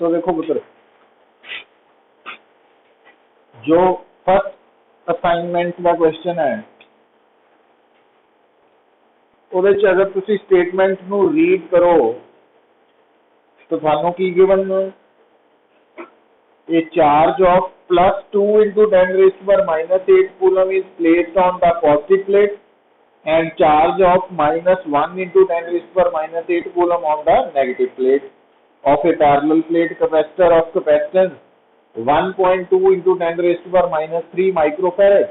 तो देखो पुत्र, जो फर्स्ट असाइनमेंट का क्वेश्चन है ਉਹਦੇ ਚ अगर तुसी स्टेटमेंट ਨੂੰ रीड करो तो थानू की given a charge of +2 into 10 raised to power -8 coulomb is placed on the positive plate and charge of -1 into 10 raised to power -8 coulomb on the negative plate of a parallel plate capacitor of capacitance 1.2 into 10 raised to power -3 microfarad.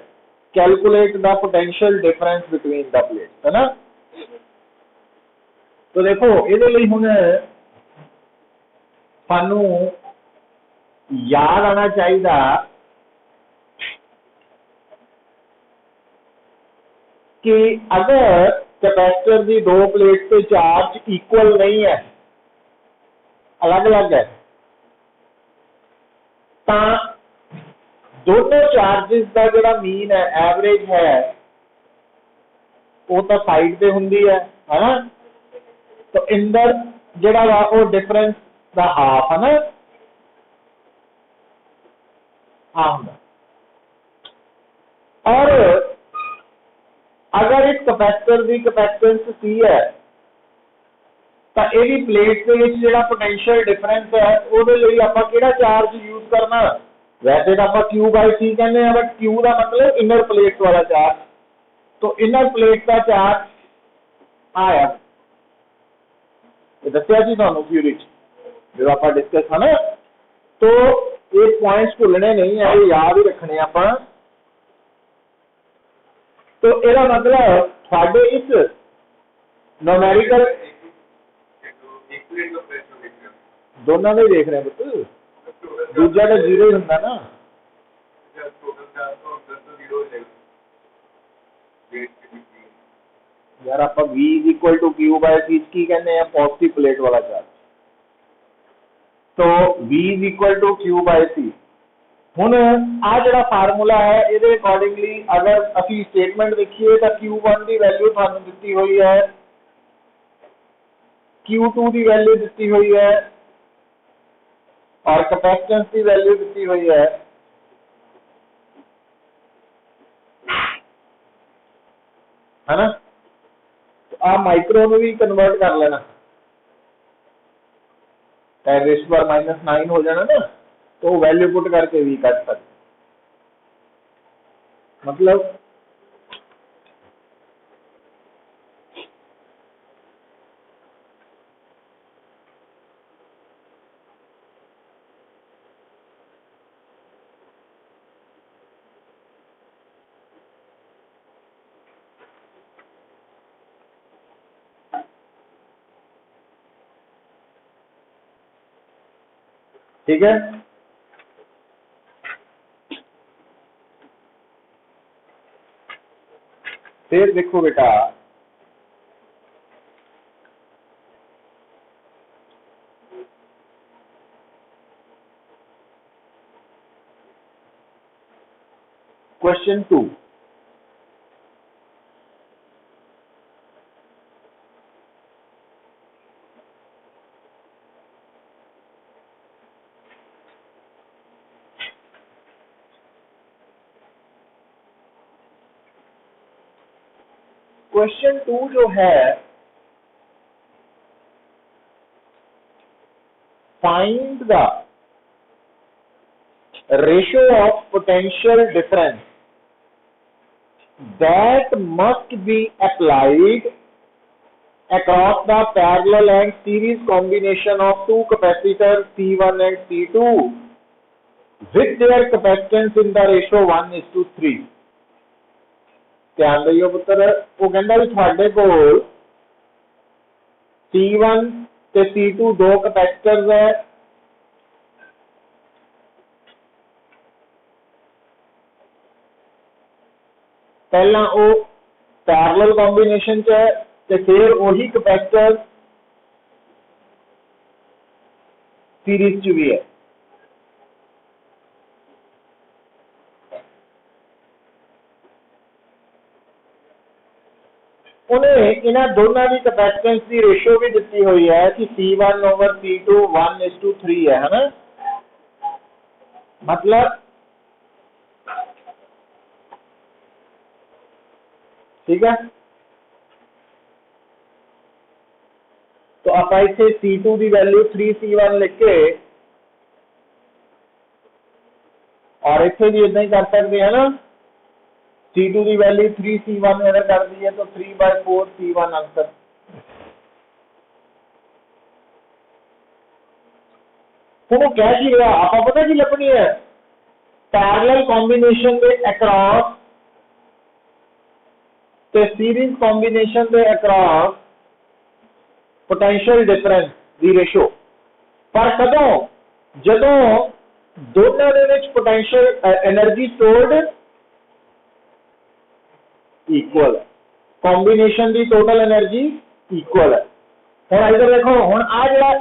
Calculate the potential difference between the plates, है ना। तो देखो ਇਹਦੇ ਲਈ ਹੁਣ ਸਾਨੂੰ याद आना चाहिए कि अगर कैपेसिटर की दो प्लेट पे चार्ज इक्वल नहीं है, अलग अलग है, तो दोनों चार्जेस का जो मीन है, एवरेज है, वो तो साइड पे होंगी है ना। तो इंदर जड़ा वा वो डिफरेंस का हाफ है ना, और अगर इस कैपेसिटर की कैपेसिटेंस सी है तो यही प्लेट के जो पोटेंशियल डिफरेंस है वो आप चार्ज यूज करना। वैसे तो आप क्यू बाई सी कहते हैं, बट क्यू का मतलब इनर प्लेट वाला चार्ज। तो इनर प्लेट का चार्ज आया दसिया जी थोड़ा थ्योरी जो आप डिस्कस है ना। तो ये पॉइंट्स भूलने नहीं है, याद ही रखने आप। तो यदा मतलब थोड़े इस न्यूमेरिकल दोनों में देख रहे हैं पुत्र, दूजा तो जीरो ही होंगे ना। यार आप V equal to Q by C की कहते हैं पॉजिटिव प्लेट वाला चार्ज। तो V equal to Q by C. हुण आ जिहड़ा फार्मूला है ये अकॉर्डिंगली अगर असी स्टेटमेंट देखिए तो Q1 की वैल्यू थानू दिती हुई है, Q2 की वैल्यू दिती हुई है और कैपेसिटेंस की वैल्यू दिती हुई है ना। तो आप माइक्रो में भी कन्वर्ट कर लेना, 10⁻⁻9 हो जाना ना, तो वैल्यू पुट करके भी कर सकते मतलब। ठीक है, फिर देखो बेटा क्वेश्चन 2। क्वेश्चन 2 जो है, find the ratio of potential difference that must be applied across the parallel and series combination of two capacitors C1 and C2 with their capacitance in the ratio 1:3। ध्यान दियो पुत्र, वो कहता भी थोड़े को C1 ते C2 दो कैपेसिटर्स है, पहला वो पैरेलल कॉम्बिनेशन च है ते फिर वही कैपेसिटर सीरीज च भी है। उन्हें इन्हां दोनों की कैपेसिटेंस की रेशियो भी दी हुई है कि C1 ओवर C2 1:3 है ना। मतलब ठीक है, तो आप इतने C2 की वैल्यू 3C1 लिख के और इतने भी इदा ही कर सकते हैं ना, C2 की वैल्यू 3C1 अगर कर दी है तो 3/4 C1 आंसर। हूँ कह की रहा आप पता की लभनी है, पैरेलल कॉम्बिनेशन के अक्रॉस ते सीरीज कॉम्बिनेशन के अक्रॉस पोटेंशियल डिफरेंस दी रेशो, पर कदों जदों दोनों दे विच पोटेंशियल एनर्जी स्टोर्ड इक्वल है, कॉम्बिनेशन की टोटल एनर्जी इक्वल है। हम इधर देखो हम आ जो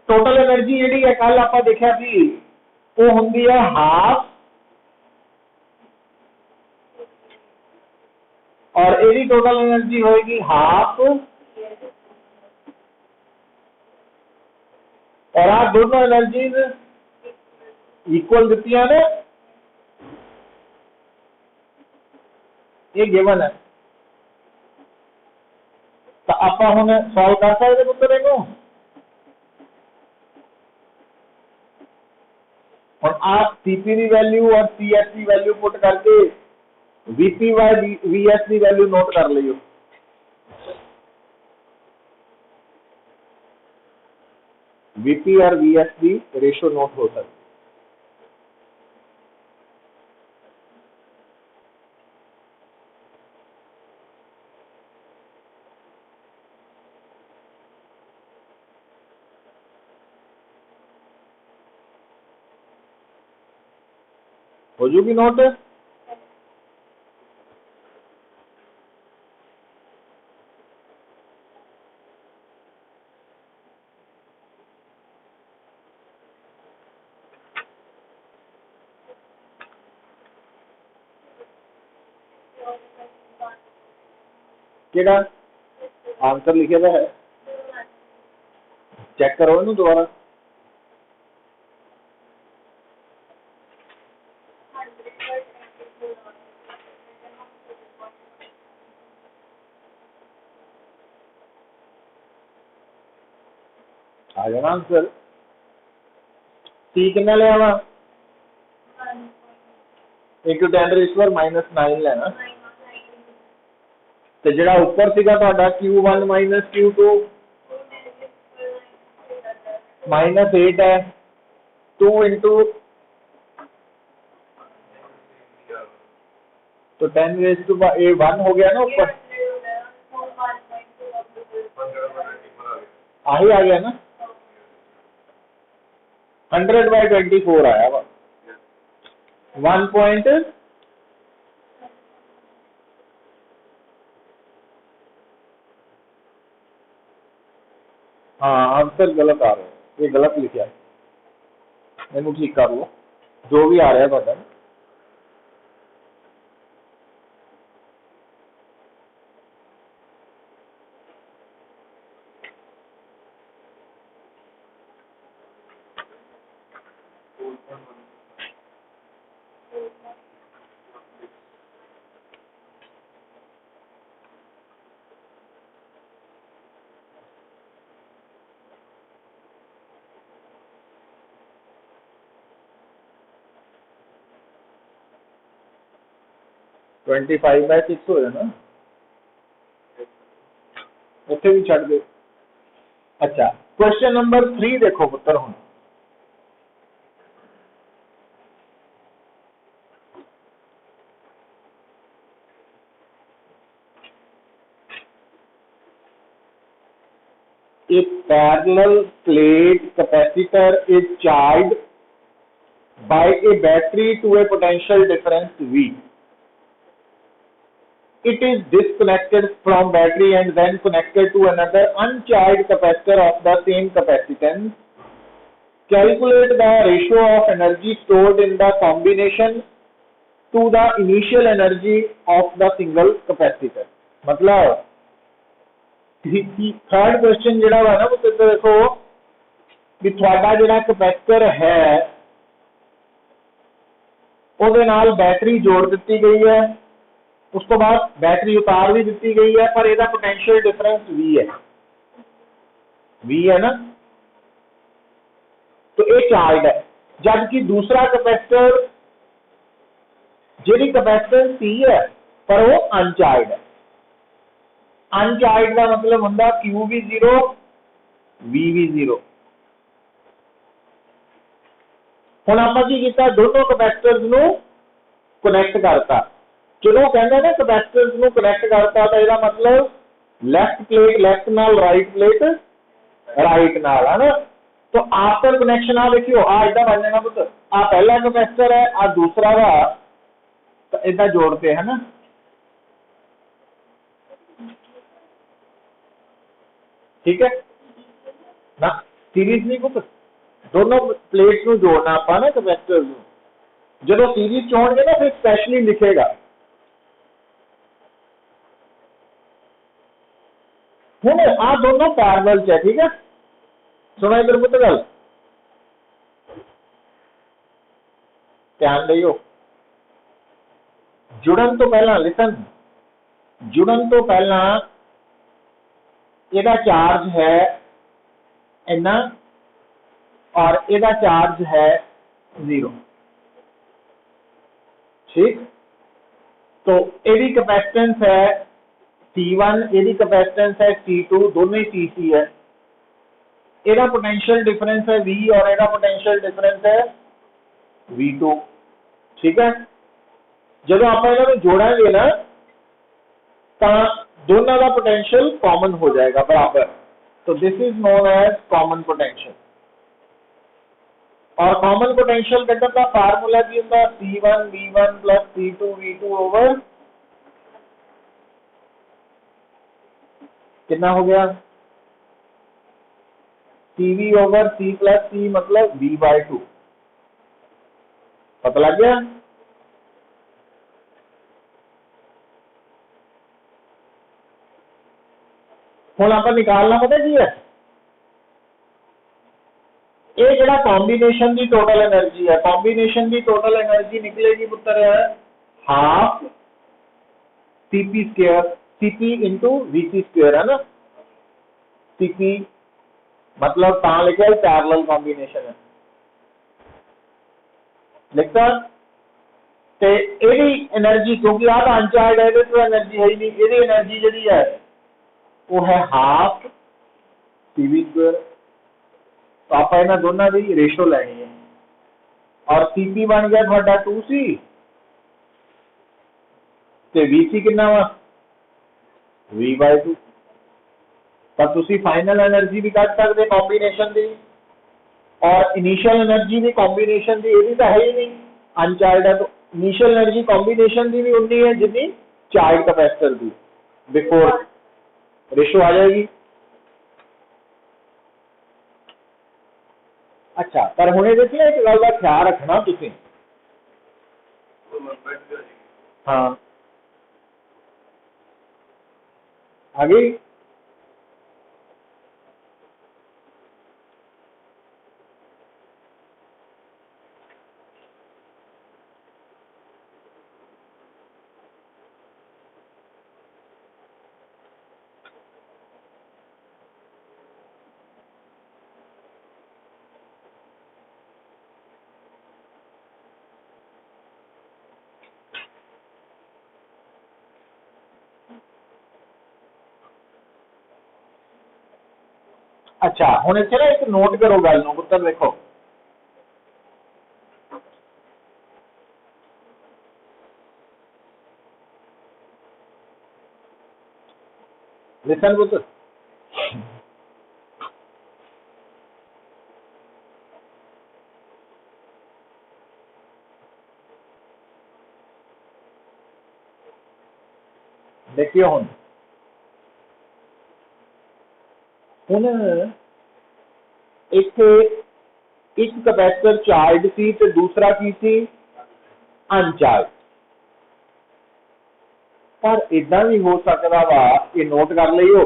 टोटल एनर्जी जी है कल आप देखा सी वो होंगी है हाफ और यही टोटल एनर्जी होएगी हाफ, और आप दोनों एनर्जीज इक्वल दी ने, ये गिवन है। तो आप हम सॉल्व कर सकते पुत्र को, और आप सीपी की वैल्यू और सीएस की वैल्यू पुट करके वीपी बाय वीएस की वैल्यू नोट कर लियो। वीपी और वीएस की रेशो नोट हो सकती। हो जूगी नोट। केड़ा आंसर लिखे दा है, चेक करो इनू दोबारा। आ जाना आंसर। सी कितना लिया वा, इंटू 10⁻⁻9 लेना, तो जिहड़ा उपर सीगा तुहाडा Q1 माइनस Q2 -8 है, 2 इंटू तो 10⁻1 हो गया ना ऊपर, आही आ गया ना, 100/24 आया वा 1 पॉइंट। हाँ आंसर गलत आ रहा है, ये गलत लिखा है, इनू ठीक कर लो जो भी आ रहा है तुहाडा। ट्वेंटी 25/6 हो जाना, उत्थे भी छड़ दो। अच्छा क्वेश्चन नंबर 3 देखो पुत्र हूँ, a parallel plate capacitor is charged by a battery to a potential difference V. It is disconnected from battery and then connected to another uncharged capacitor of the same capacitance. Calculate the ratio of energy stored in the combination to the initial energy of the single capacitor. मतलब third question जिहड़ा वा ना वो देखो भी थोड़ा जिहड़ा capacitor है ਉਹਦੇ ਨਾਲ बैटरी जोड़ दी गई है, उस तो बाद बैटरी उतार भी दी गई है, पर ਇਹਦਾ पोटेंशियल डिफरेंस V है ना, तो ये चार्ज है। जबकि दूसरा कैपेसिटर जिहदी कैपेसिटेंस C है पर वो अनचार्ज है। अनचार्ज का मतलब हुंदा Q भी 0 V भी 0। हुण आपां की कीता, दोनों कैपेसिटर्स नूं कनैक्ट करता। जो कहते ना कैपेसिटर्स नूं कनैक्ट करता तो इसका मतलब लैफ्ट प्लेट लैफ्ट नाल राइट प्लेट राइट नाल, है ना। तो आफ्टर कनैक्शन आ देखियो आ इदा बन जाना पुत्र, आ पहला कैपेसिटर है, आ दूसरा वा, तो इदा जोड़ते है ना। ठीक है ना, सीरीज नहीं पुत्र, दोनों प्लेट्स नूं जोड़ना आपां ना कैपेसिटर्स नूं। जो सीरीज च होणगे ना फिर स्पैशली लिखेगा। हुण आ दोनों पैरेलल च है, ठीक है। सुनो इधर पुत्र गल ध्यान दियो, जुड़न तो पहला लिसन, जुड़न तो पहला ਇਹਦਾ चार्ज है इन्ना और ਇਹਦਾ चार्ज है 0। ठीक, तो ਇਹਦੀ कैपेसिटेंस है C1, ਇਹਦੀ कैपेसिटेंस है C2, दोनों ही CC है। ਇਹਦਾ पोटेंशियल डिफरेंस है V और ਇਹਦਾ पोटेंशियल डिफरेंस है V2। ठीक है, जब आप इन्होंने जोड़ेंगे ना तो दोनों का पोटेंशियल कॉमन हो जाएगा बराबर, तो this is known as common potential. और कॉमन पोटेंशियल कटन का फार्मूला की होता है C1 V1 plus C2 V2 over कितना हो गया CV over C plus C मतलब V/2। पता लग गया। हुण आप निकालना पता की है, ये जड़ा कॉम्बिनेशन की टोटल एनर्जी है, कॉम्बिनेशन की टोटल एनर्जी निकलेगी पुत्र half CP square, CP into VC square, है ना। CP मतलब ता लिखा है पैरेलल कॉम्बिनेशन है लिखता। ते एदी एनर्जी क्योंकि आ अनचार्ज है, तो एनर्जी है ही नहीं, एदी एनर्जी जी है वो है हाफ CV स्क्वायर। तो आप इन्होंने दोनों की रेशो लैनी है और CP बन गया थोड़ा 2C ते VC कितना वा V/2। पर तुसी फाइनल एनर्जी भी कट सकते कॉम्बिनेशन की और इनिशियल एनर्जी भी कॉम्बिनेशन की, ये तो है ही नहीं अनचार्ज है, तो इनिशियल एनर्जी कॉम्बिनेशन की भी उतनी है जितनी चार्ज कैपेसिटर की, बिफोर रेशो आ जाएगी। अच्छा, पर हुणे देखिए एक गल का ख्याल रखना तुसी, हाँ आ गई। अच्छा हुण इत्थे ना एक नोट करो गल नूं पुत्तर, देखो लिसन पुत्तर, देखियो हुण हुण इत्थे एक कैपेसिटर चार्ज सी ते दूसरा की सी अनचार्ज। पर इदा भी हो सकता वा, ये नोट कर लियो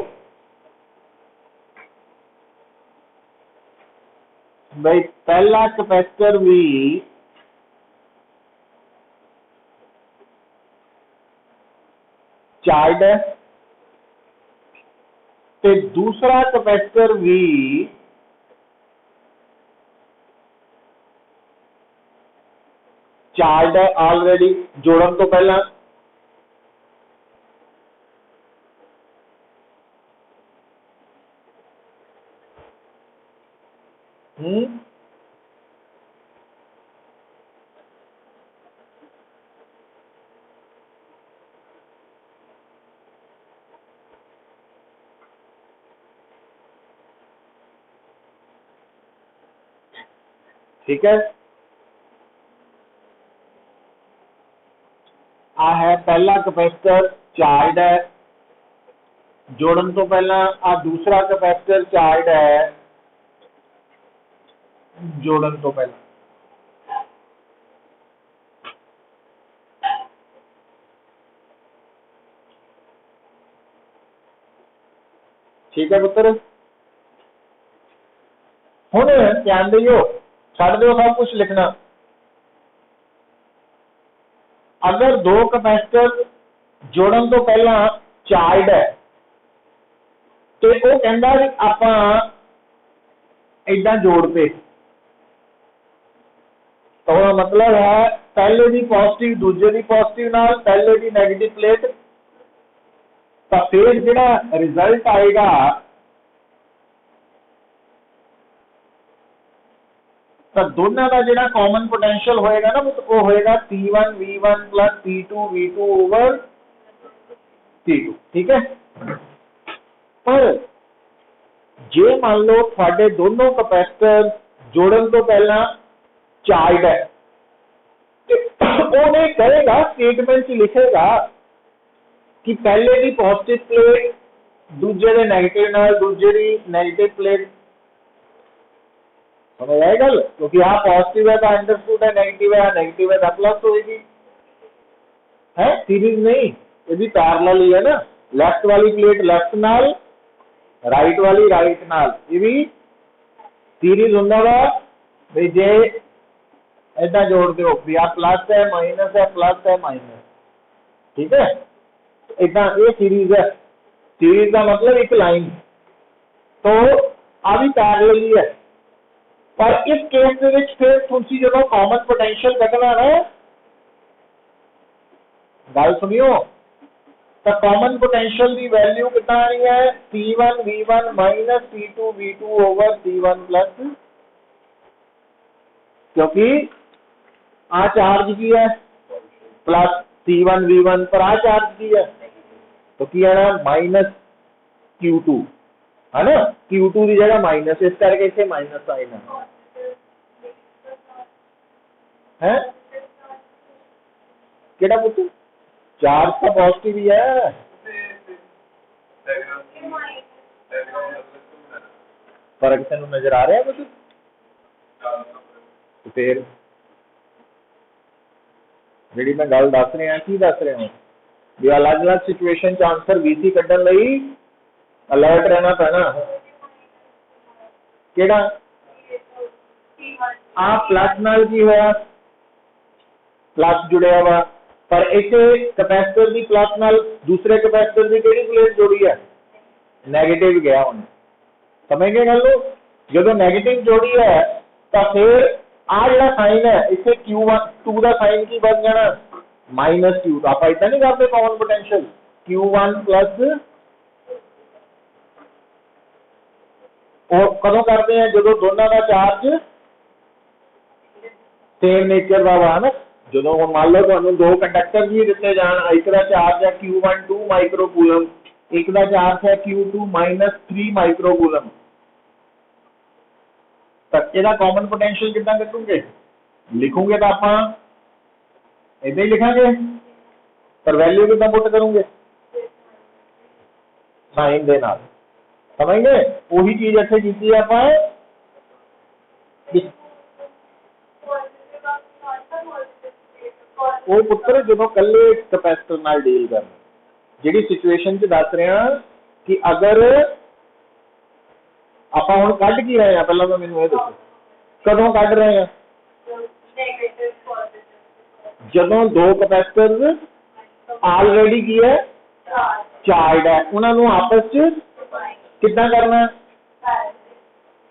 भाई पहला कैपेसिटर भी चार्ज है ते दूसरा कैपेसिटर भी चार्ज है ऑलरेडी जोड़न तो पहला। ठीक है, आ है पहला कैपेसिटर चार्ज है जोड़न तो पहला, आ दूसरा कैपेसिटर चार्ज है जोड़न तो पहला। ठीक है पुत्र, हुण ध्यान दियो, छड़ दो सब कुछ लिखना। अगर दो कैपेसिटर जोड़न तो पहला चार्ज है तो वो कहता भी आपां इदा जोड़ते, तो मतलब है पहले की पॉजिटिव दूजे की पॉजिटिव नाल, पहले की नेगेटिव प्लेट, तो फिर जो रिजल्ट आएगा तो दोनों का जो कॉमन पोटेंशियल होएगा ना वो होएगा P1V1 plus P2V2 over P2। ठीक है, पर जे मान लो थोड़े दोनों कैपेसिटर जोड़न तो पहला चार्ज है तो उन्हें कहेगा स्टेटमेंट लिखेगा कि पहले की पॉजिटिव प्लेट दूजे के नेगेटिव नाल, दूजे की नेगेटिव प्लेट। समझ आए गल, क्योंकि आ पॉजिटिव है तो अंडरस्टूड है, नेगेटिव है नेगेटिव है तो प्लस होगी है, सीरीज नहीं, ये भी पैरेलल ही है ना। लेफ्ट वाली प्लेट लेफ्ट नाल, राइट वाली राइट नाल, ये भी सीरीज होंदा वा भाई। जे ऐसा जोड़ दो भी आ प्लस है माइनस है प्लस है माइनस, ठीक है, इतना ये सीरीज है। सीरीज का मतलब एक लाइन, तो आ भी पैरेलल ही है। पर इस केस के विच फिर तुसी जो कॉमन पोटेंशियल कटना है, गल सुनियो, तो कॉमन पोटेंशियल की वैल्यू कितना आ रही है P1V1 minus P2V2 over P1 plus, क्योंकि आ चार्ज की है प्लस P1V1 पर आ चार्ज की है, तो की है ना माइनस Q2 है ना, Q2 की जगह माइनस, इस करके इसे माइनस साइन है केड़ा पुत्र, चार्ज का पॉजिटिव ही है। फर्क तेन नजर आ रहा है कुछ, तो फिर जी मैं गल दस रहा की दस रहा हूँ भी अलग अलग सिचुएशन च आंसर VC कढ़न लई अलर्ट रहना पैना। केड़ा आ प्लस नाल की होया, प्लस जुड़िया वा, पर एक कैपेसिटर की प्लस नाल दूसरे कैपेसिटर की केड़ी प्लेट जोड़ी है, नेगेटिव गया हूं। समझ गए गल, जो नेगेटिव जोड़ी है तो फिर आ जो साइन है इसे Q2 का साइन की बन जाना माइनस Q, तो आप इतना नहीं करते कॉमन पोटेंशियल Q1 प्लस, और कदों करते हैं जो दोनों का चार्ज सेम नेचर का वा ना। जो मान लो तुहानू दो कंडक्टर भी दिते जान, एक का चार्ज है Q1 2 माइक्रोकूलम, एक का चार्ज है Q2 माइनस 3 माइक्रोकूलम, तो कॉमन पोटेंशियल कितना लिखोगे, लिखोगे तो आप इदा ही लिखांगे, पर वैल्यू कितना पुट करोगे साइन दे नाल। समझ गए, वही चीज इत्थे कीती है आपां, वो पुत्र जो कल्ले कैपेसिटर नाल डील करना, जिहड़ी सिचुएशन च दस रहा कि अगर आपां हुण कढ की रहे हैं, पहला तो मैनूं ये दसो कदों कढ़ रहे हैं? ਜਦੋਂ दो कैपेसिटर ऑलरेडी की है चार्ज है, उन्होंने आपस च कितना करना?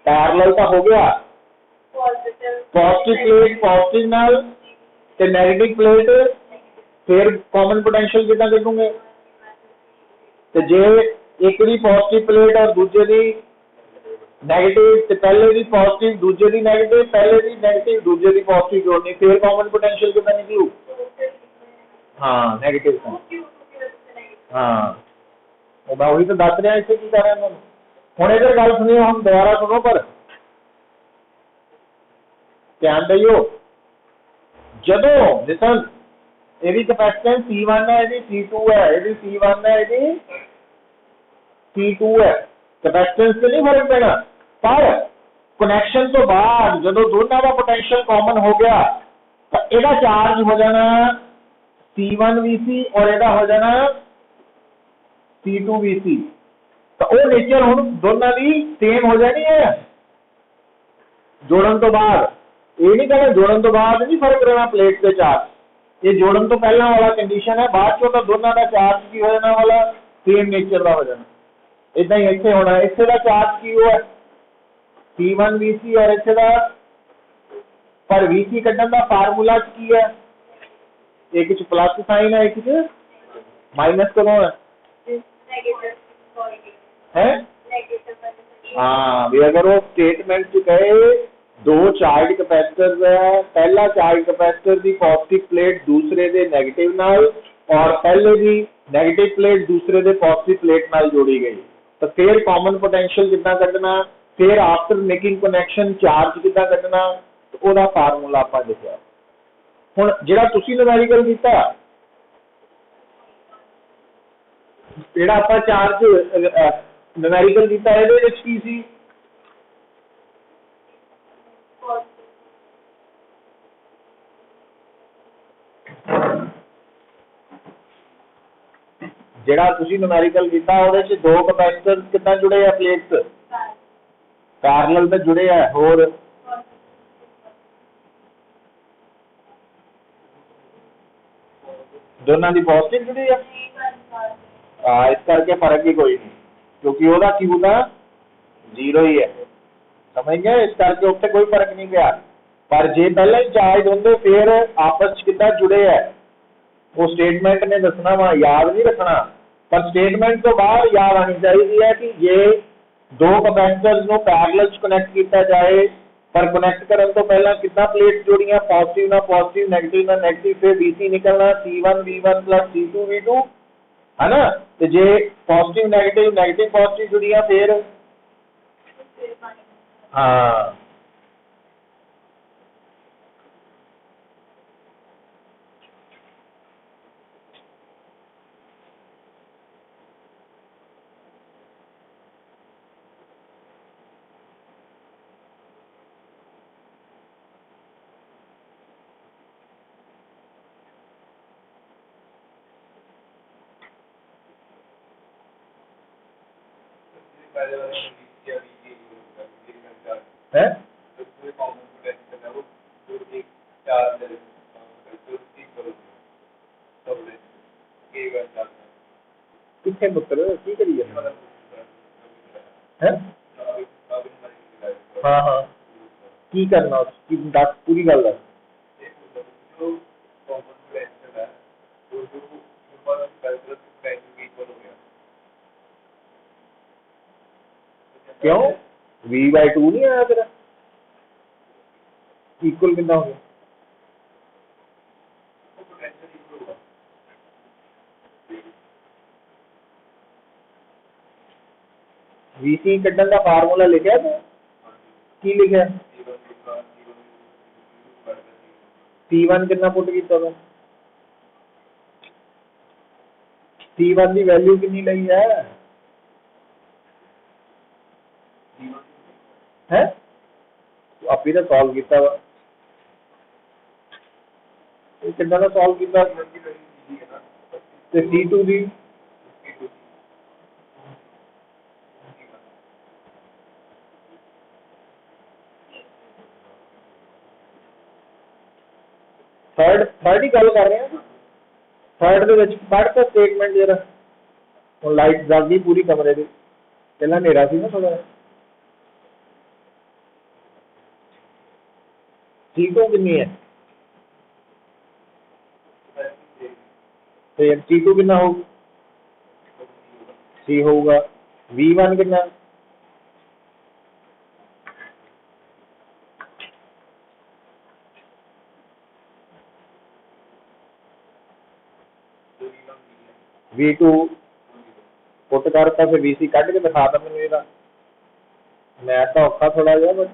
पैरेलल तो हो गया, पॉजिटिव प्लेट पॉजिटिव नाल ते नेगेटिव प्लेट, फिर कॉमन पोटेंशियल कितना करूंगे? तो जे एक दी पॉजिटिव प्लेट और दूजे दी नेगेटिव, तो पहले दी पॉजिटिव दूजे दी नेगेटिव, पहले दी नेगेटिव दूजे दी पॉजिटिव जोड़नी, फिर कॉमन पोटेंशियल कितना निकलू? हाँ नेगेटिव का। हाँ मैं वही तो दस रहा इसे की कर रहा हूँ। हूँ इधर गल सुनियो, हम दोबारा सुनो पर ध्यान दियो। जदों लिसन यदि कैपेसिटेंस C1 है, यदि C2 है, यदि C1 है, यदि C2 है, कैपेसिटेंस से नहीं फर्क पैना, पर कनैक्शन तो बाद जदों दोनों का पोटेंशियल कॉमन हो गया तो यदा चार्ज हो जाना C1VC और यदा हो जाना C2VC। तो वो नेचर हुण दोनों की सेम हो जानी है जोड़न तो बाद। ये नहीं कहना जोड़न तो बाद नहीं फर्क रहना प्लेट के चार्ज, ये जोड़न तो पहला वाला कंडीशन है, बाद चो तो दोनों का चार्ज की हो जाना वाला सेम नेचर का हो जाना। इदा ही इतने होना, इतने का चार्ज की हो है C1VC और इतने का, पर VC कढ़न का फार्मूला की है, एक च प्लस साइन है, एक च माइनस कदों है? हाँ भी अगर वो स्टेटमेंट च कहे दो चार्ज कैपेसिटर है, पहला चार्ज कैपेसिटर की पॉजिटिव प्लेट दूसरे दे नेगेटिव नाल और पहले की नेगेटिव प्लेट दूसरे दे पॉजिटिव प्लेट नाल जोड़ी गई, तो फिर कॉमन पोटेंशियल कितना कढ़ना, फिर आफ्टर मेकिंग कनैक्शन चार्ज कितना कढ़ना, तो वह फार्मूला आप लिखा। हुण जिहड़ा तुसीं न्यूमेरिकल कीता, जिहड़ा आपां चार्ज न्यूमेरिकल कीता इहदे विच की सी? जिहड़ा तुसीं न्यूमेरिकल कीता उहदे च दो कैपेसिटर कितना जुड़े आ प्लेट्स? पैरेलल तो जुड़े आ, होर दोनों की पॉजिटिव जुड़ी है। इस करके फर्क ही कोई नहीं, क्योंकि वह क्यू का जीरो ही है, समझ गए? इस करके उत्ते कोई फर्क नहीं गया। पर जे पहले ही चार्ज होंगे फिर आपस कितना जुड़े है वो स्टेटमेंट ने दसना वा, याद नहीं रखना, पर स्टेटमेंट तो बाद याद आनी चाहिए है कि ये दो कैपेसिटर्स को पैरेलल कनेक्ट किया जाए, पर कनेक्ट करने तो पहला कितना प्लेट जोड़ियां, पॉजिटिव ना पॉजिटिव, नेगेटिव ना नेगेटिव, फिर VC निकलना C1V1 प्लस C2V2 है ना। तो जे पॉजिटिव नेगेटिव नेगेटिव पॉजिटिव जुड़ियां फिर हाँ है कितने पुत्र की करिए है? हाँ हाँ की करना उसकी दस पूरी गल दस। क्यों V/2 नहीं आया तेरा? इक्वल कितना हो गया? VC कढ़न का फार्मूला लिखा तो की लिखा? C1 कितना पुट किया तो C1 की वैल्यू कितनी लई है? आप ही तो सॉल्व किया वा, कितना का सॉल्व किया? C2 की थर्ड थर्ड ही गल कर रहे हैं। थर्ड दे विच पढ़ तो स्टेटमेंट जरा हुण लाइट जग गई पूरी कमरे दी, पहला नेरा सी ना थोड़ा। T2 कितनी है? फिर T2 कितना हो? C होगा। V1 कितना? V2 पुट करता फिर VC कट के दिखा दा मैनूं इहदा। मैथ तो औखा थोड़ा जिहा बट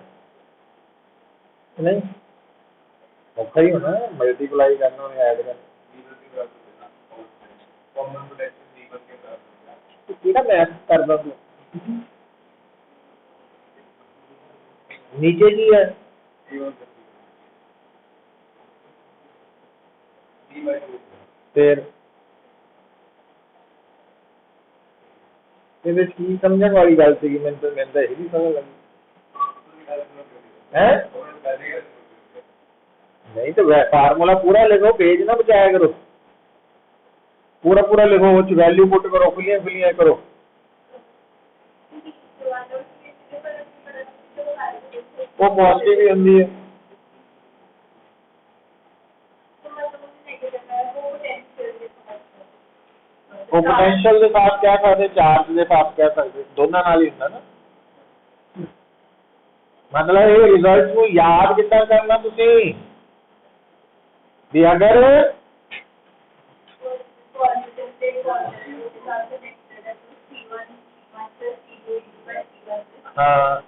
नहीं औखा ही होना मल्टीप्लाई करना और ऐड करना। तो केड़ा मैथ करदा तू? नीचे की है फिर ਇਹਦੇ ਕੀ ਸਮਝਣ ਵਾਲੀ ਗੱਲ ਸੀਗੀ? ਮੈਨੂੰ ਤਾਂ ਇਹ ਵੀ ਸਮਝ ਲੱਗੀ है। नहीं तो फार्मूला पूरा लिखो, पेज ना बचाया करो, पूरा पूरा लिखो, वैल्यू पुट करो, खुलियां खुलियां करो। वो पॉजिटिव ही होंगी है। वो पोटेंशियल के साथ कह सकते, चार्ज के साथ कह सकते, दोनों नाल ही होंदा ना। मतलब ये रिजल्ट को याद कितना करना तुसी भी अगर हाँ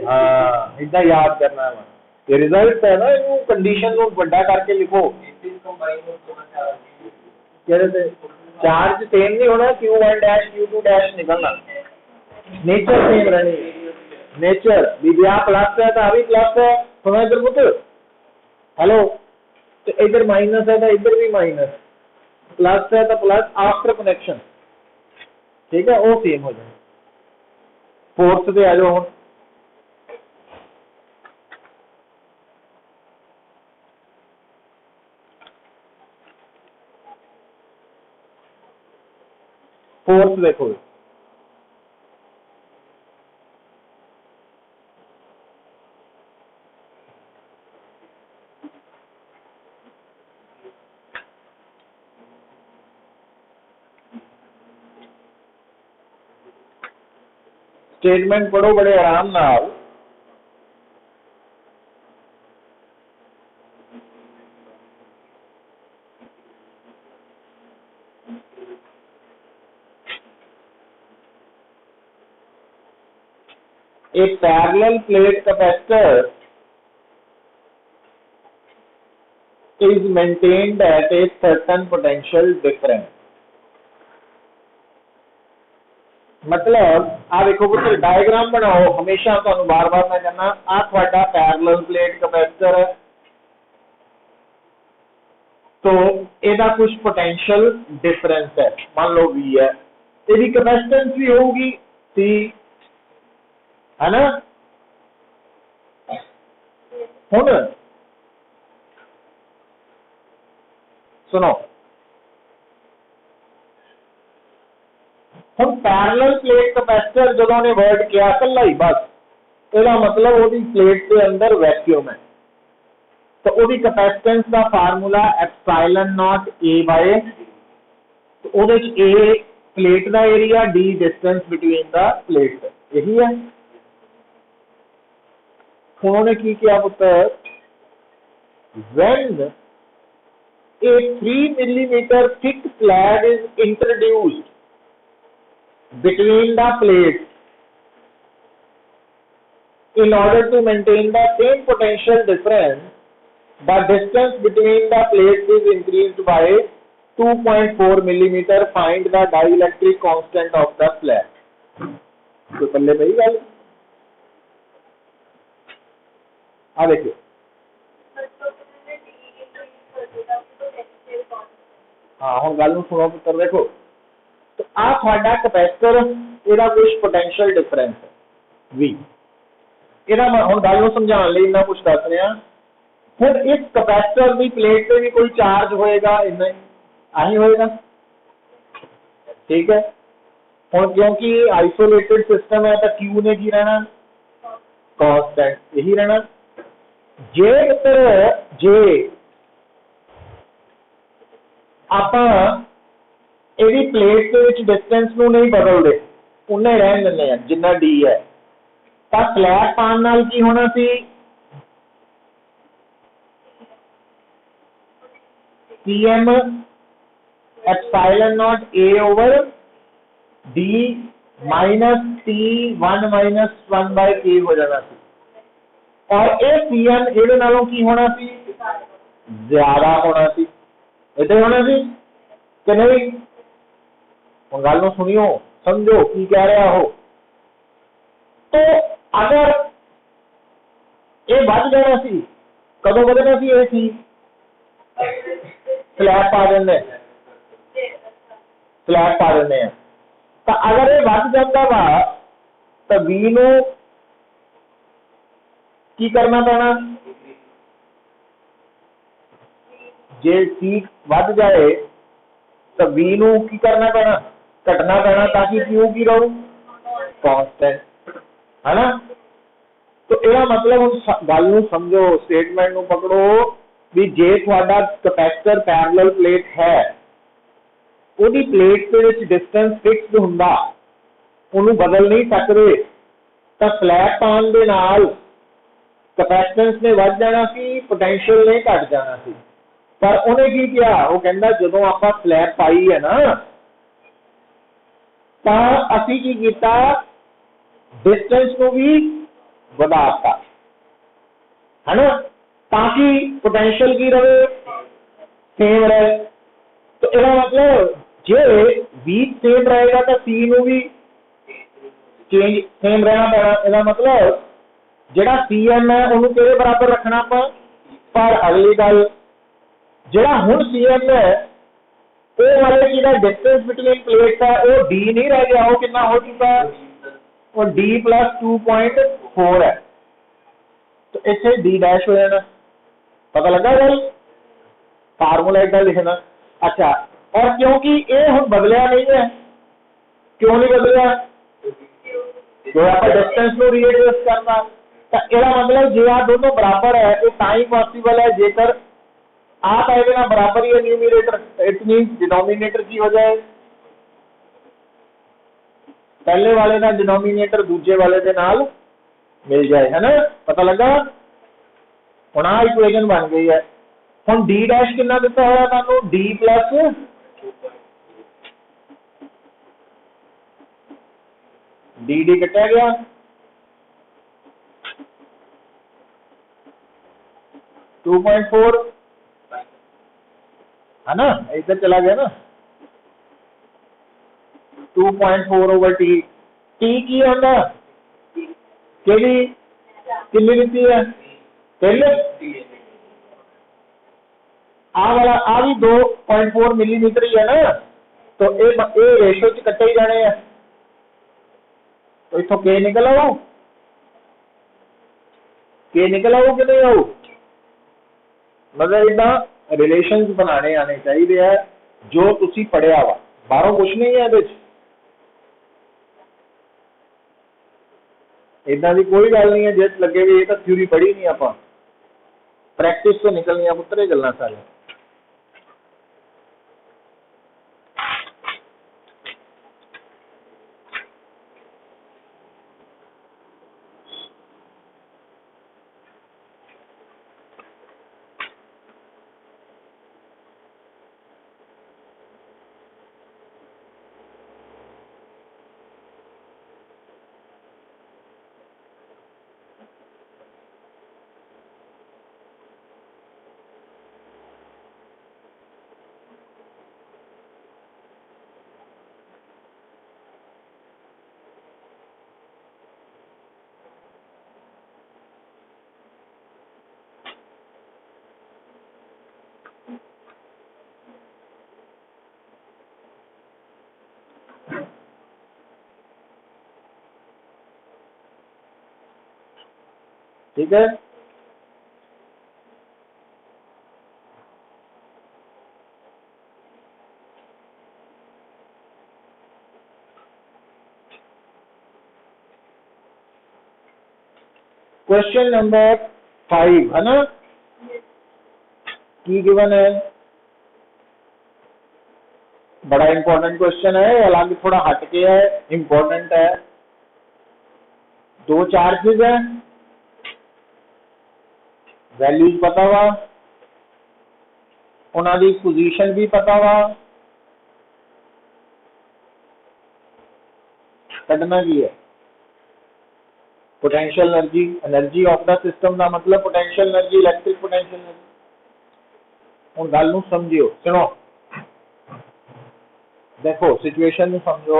हाँ इतना याद करना है। ये रिजल्ट है ना, इनू कंडीशन को बड़ा करके लिखो। चार्ज सेम नहीं होना, Q1 डैश Q2 डैश निकलना, नेचर सेम रहनी। नेचर विद्या प्लस है तो अभी प्लस है, सुना इधर पुत्र हेलो, तो इधर माइनस है तो इधर भी माइनस, प्लस है तो प्लस आफ्टर कनेक्शन, ठीक है, वो सेम हो जाए। फोर्थ पे आ जाओ। फोर्थ देखो, स्टेटमेंट पढ़ो बड़े आराम नाल। A parallel plate capacitor is maintained at a certain potential difference। मतलब आ देखो पुत्र डायग्राम बनाओ, हमेशा तो बार बार मैं कहना आ थोड़ा पैरेलल प्लेट कैपेसिटर है, तो ਇਹਦਾ कुछ पोटेंशियल डिफरेंस है, मान लो V है, ਇਹਦੀ कैपेसिटेंस भी होगी C, है ना। हुण सुनो, हम पैरेलल प्लेट कैपेसिटर जो ने वर्ड किया कला ही बस, इसका मतलब वो प्लेट के अंदर वैक्यूम है, तो वो कैपेसिटेंस का formula epsilon nought A by, तो वो ए प्लेट का area, D distance between the plate, यही है। उन्होंने की किया पुत्र, when a 3 millimeter thick slab is introduced between the plates in order to maintain the same potential difference, the distance between the plates is increased by 2.4 millimeter, find the dielectric constant of the slab। तो पल्ले पे ही गल आ देखिए, हाँ हम गल सुनो पुत्र, देखो तो आ थोड़ा कैपेसिटर, ਇਹਦਾ कुछ पोटेंशियल डिफरेंस है V, ਇਹਦਾ मैं हम गल समझाने लिए इन्ना कुछ दस रहा। फिर इस कैपेसिटर की प्लेट पे भी कोई चार्ज होएगा, इन्ना आही होएगा। ठीक है, और क्योंकि आइसोलेटेड सिस्टम है तो क्यू ने की रहना, कांस्टेंट यही रहना। जे मित्र जे ਆਪਾਂ ਇਹਦੀ ਪਲੇਟ ਦੇ ਵਿੱਚ ਡਿਸਟੈਂਸ ਨੂੰ ਨਹੀਂ ਬਦਲਦੇ, ਉਨਾ ਹੀ ਰਹਿਣ ਦਿੰਦੇ ਆ ਜਿੰਨਾ ਡੀ ਹੈ, ਤਾਂ ਸਲੈਬ ਪਾਉਣ ਨਾਲ ਕੀ ਹੋਣਾ ਸੀ, Cm epsilon nought A over D minus T1 minus 1 by K हो जाना सी, और ये Cm ਇਹਦੇ ਨਾਲੋਂ ਕੀ ਹੋਣਾ ਸੀ, ज्यादा होना सी, इतने होना सी कि नहीं। ਹੁਣ ਗੱਲ ਨੂੰ ਸੁਣियो, समझो की कह रहा हो। तो अगर ये ਵੱਧ जाना सी, कदों ਵਧਣਾ ਸੀ, ਇਹ ਸੀ स्लैब पा देंगे, स्लैब पा देंगे हैं। तो अगर ये ਵੱਧ ਜਾਂਦਾ ਵਾ तो V ਨੂੰ की करना पैना, जे C ਵੱਧ जाए तो V ਨੂੰ की करना पैना, घटना पैना, ताकि Q की रहू कांस्टेंट, है ना। तो यह मतलब हम गल नूं समझो, स्टेटमेंट नूं पकड़ो भी जे तुहाडा कैपेसिटर पैरेलल प्लेट है, ਉਹਦੀ प्लेट ਦੇ ਵਿੱਚ डिस्टेंस फिक्स्ड ਹੁੰਦਾ, ਉਹਨੂੰ बदल नहीं सकते, तो स्लैब पाउण ਦੇ ਨਾਲ कैपेसिटेंस ने ਵੱਧ जाना सी, पोटेंशियल ने घट जाना सी। पर ਉਹਨੇ ਕੀ किया, वो कहता ਜਦੋਂ ਆਪਾਂ स्लैब पाई है ना, तो ਅਸੀਂ ਕੀ ਕੀਤਾ, डिस्टेंस ਨੂੰ भी ਵਧਾਤਾ, है ना, ताकि पोटेंशियल की रहे, सेम रहे। तो इसका मतलब जे V सेम रहेगा तो C ਨੂੰ भी चेंज सेम रहना पैना। इसका मतलब ਜਿਹੜਾ Cm है ਉਹਨੂੰ ਕਿਹਦੇ बराबर रखना ਆਪਾਂ, पर अगली गल ਜਿਹੜਾ ਹੁਣ Cm है वो वाले की डिस्टेंस बिटवीन प्लेट्स है वो D नहीं रह गया, वो कितना हो चुका है, वो D प्लस 2.4 है। तो इसे D डैश हो जाना, पता लगा गल, फार्मूला इतना लिखना। अच्छा, और क्योंकि ये हम बदलिया नहीं है, क्यों नहीं बदलिया, जो आप डिस्टेंस को रिएडजस्ट करना, तो इसका मतलब जो आ दोनों बराबर है, ये ताई पॉसिबल है जेकर आप आएगा ना बराबर ही है न्यूमरेटर, इट मींस डिनोमिनेटर की हो जाए, पहले वाले का डिनोमिनेटर दूसरे वाले के नाल मिल जाए, है ना, पता लगा। हुण आ इक्वेशन बन गई है। हुण डी डैश कितना दिता होया तुहानू, डी प्लस डी डी कटिया गया, टू पॉइंट फोर, है ना, इधर चला गया ना, 2.4 ओवर टी। टी की होता कितनी दी है, पहले आ वाला आ भी 2.4 मिलीमीटर ही है ना, तो ये रेशो च कट्टे ही जाने हैं, तो इथों के निकल आओ, के निकल आओ कि नहीं आओ, मतलब इदा रिलेशंस बनाने आने चाहिए है, जो तुसी पढ़िया वा, बाहरों कुछ नहीं है, इदा की कोई गल नहीं है। जिस लगे भी ये तो थ्योरी पढ़ी नहीं, आप प्रैक्टिस तो निकलनी पुत्र, ये गल्लां सारी। ठीक है, क्वेश्चन नंबर 5 है ना, की गिवन है, बड़ा इंपॉर्टेंट क्वेश्चन है, हालांकि थोड़ा हटके है, इंपॉर्टेंट है। दो चार्जेस है, वैल्यूज पता वा, उन्होंने पोजीशन भी पता वा, कढ़ना की है potential energy, energy of the system का मतलब potential energy, electric potential energy. हुण गल नूं समझियो, सुनो, देखो सिचुएशन नूं समझो।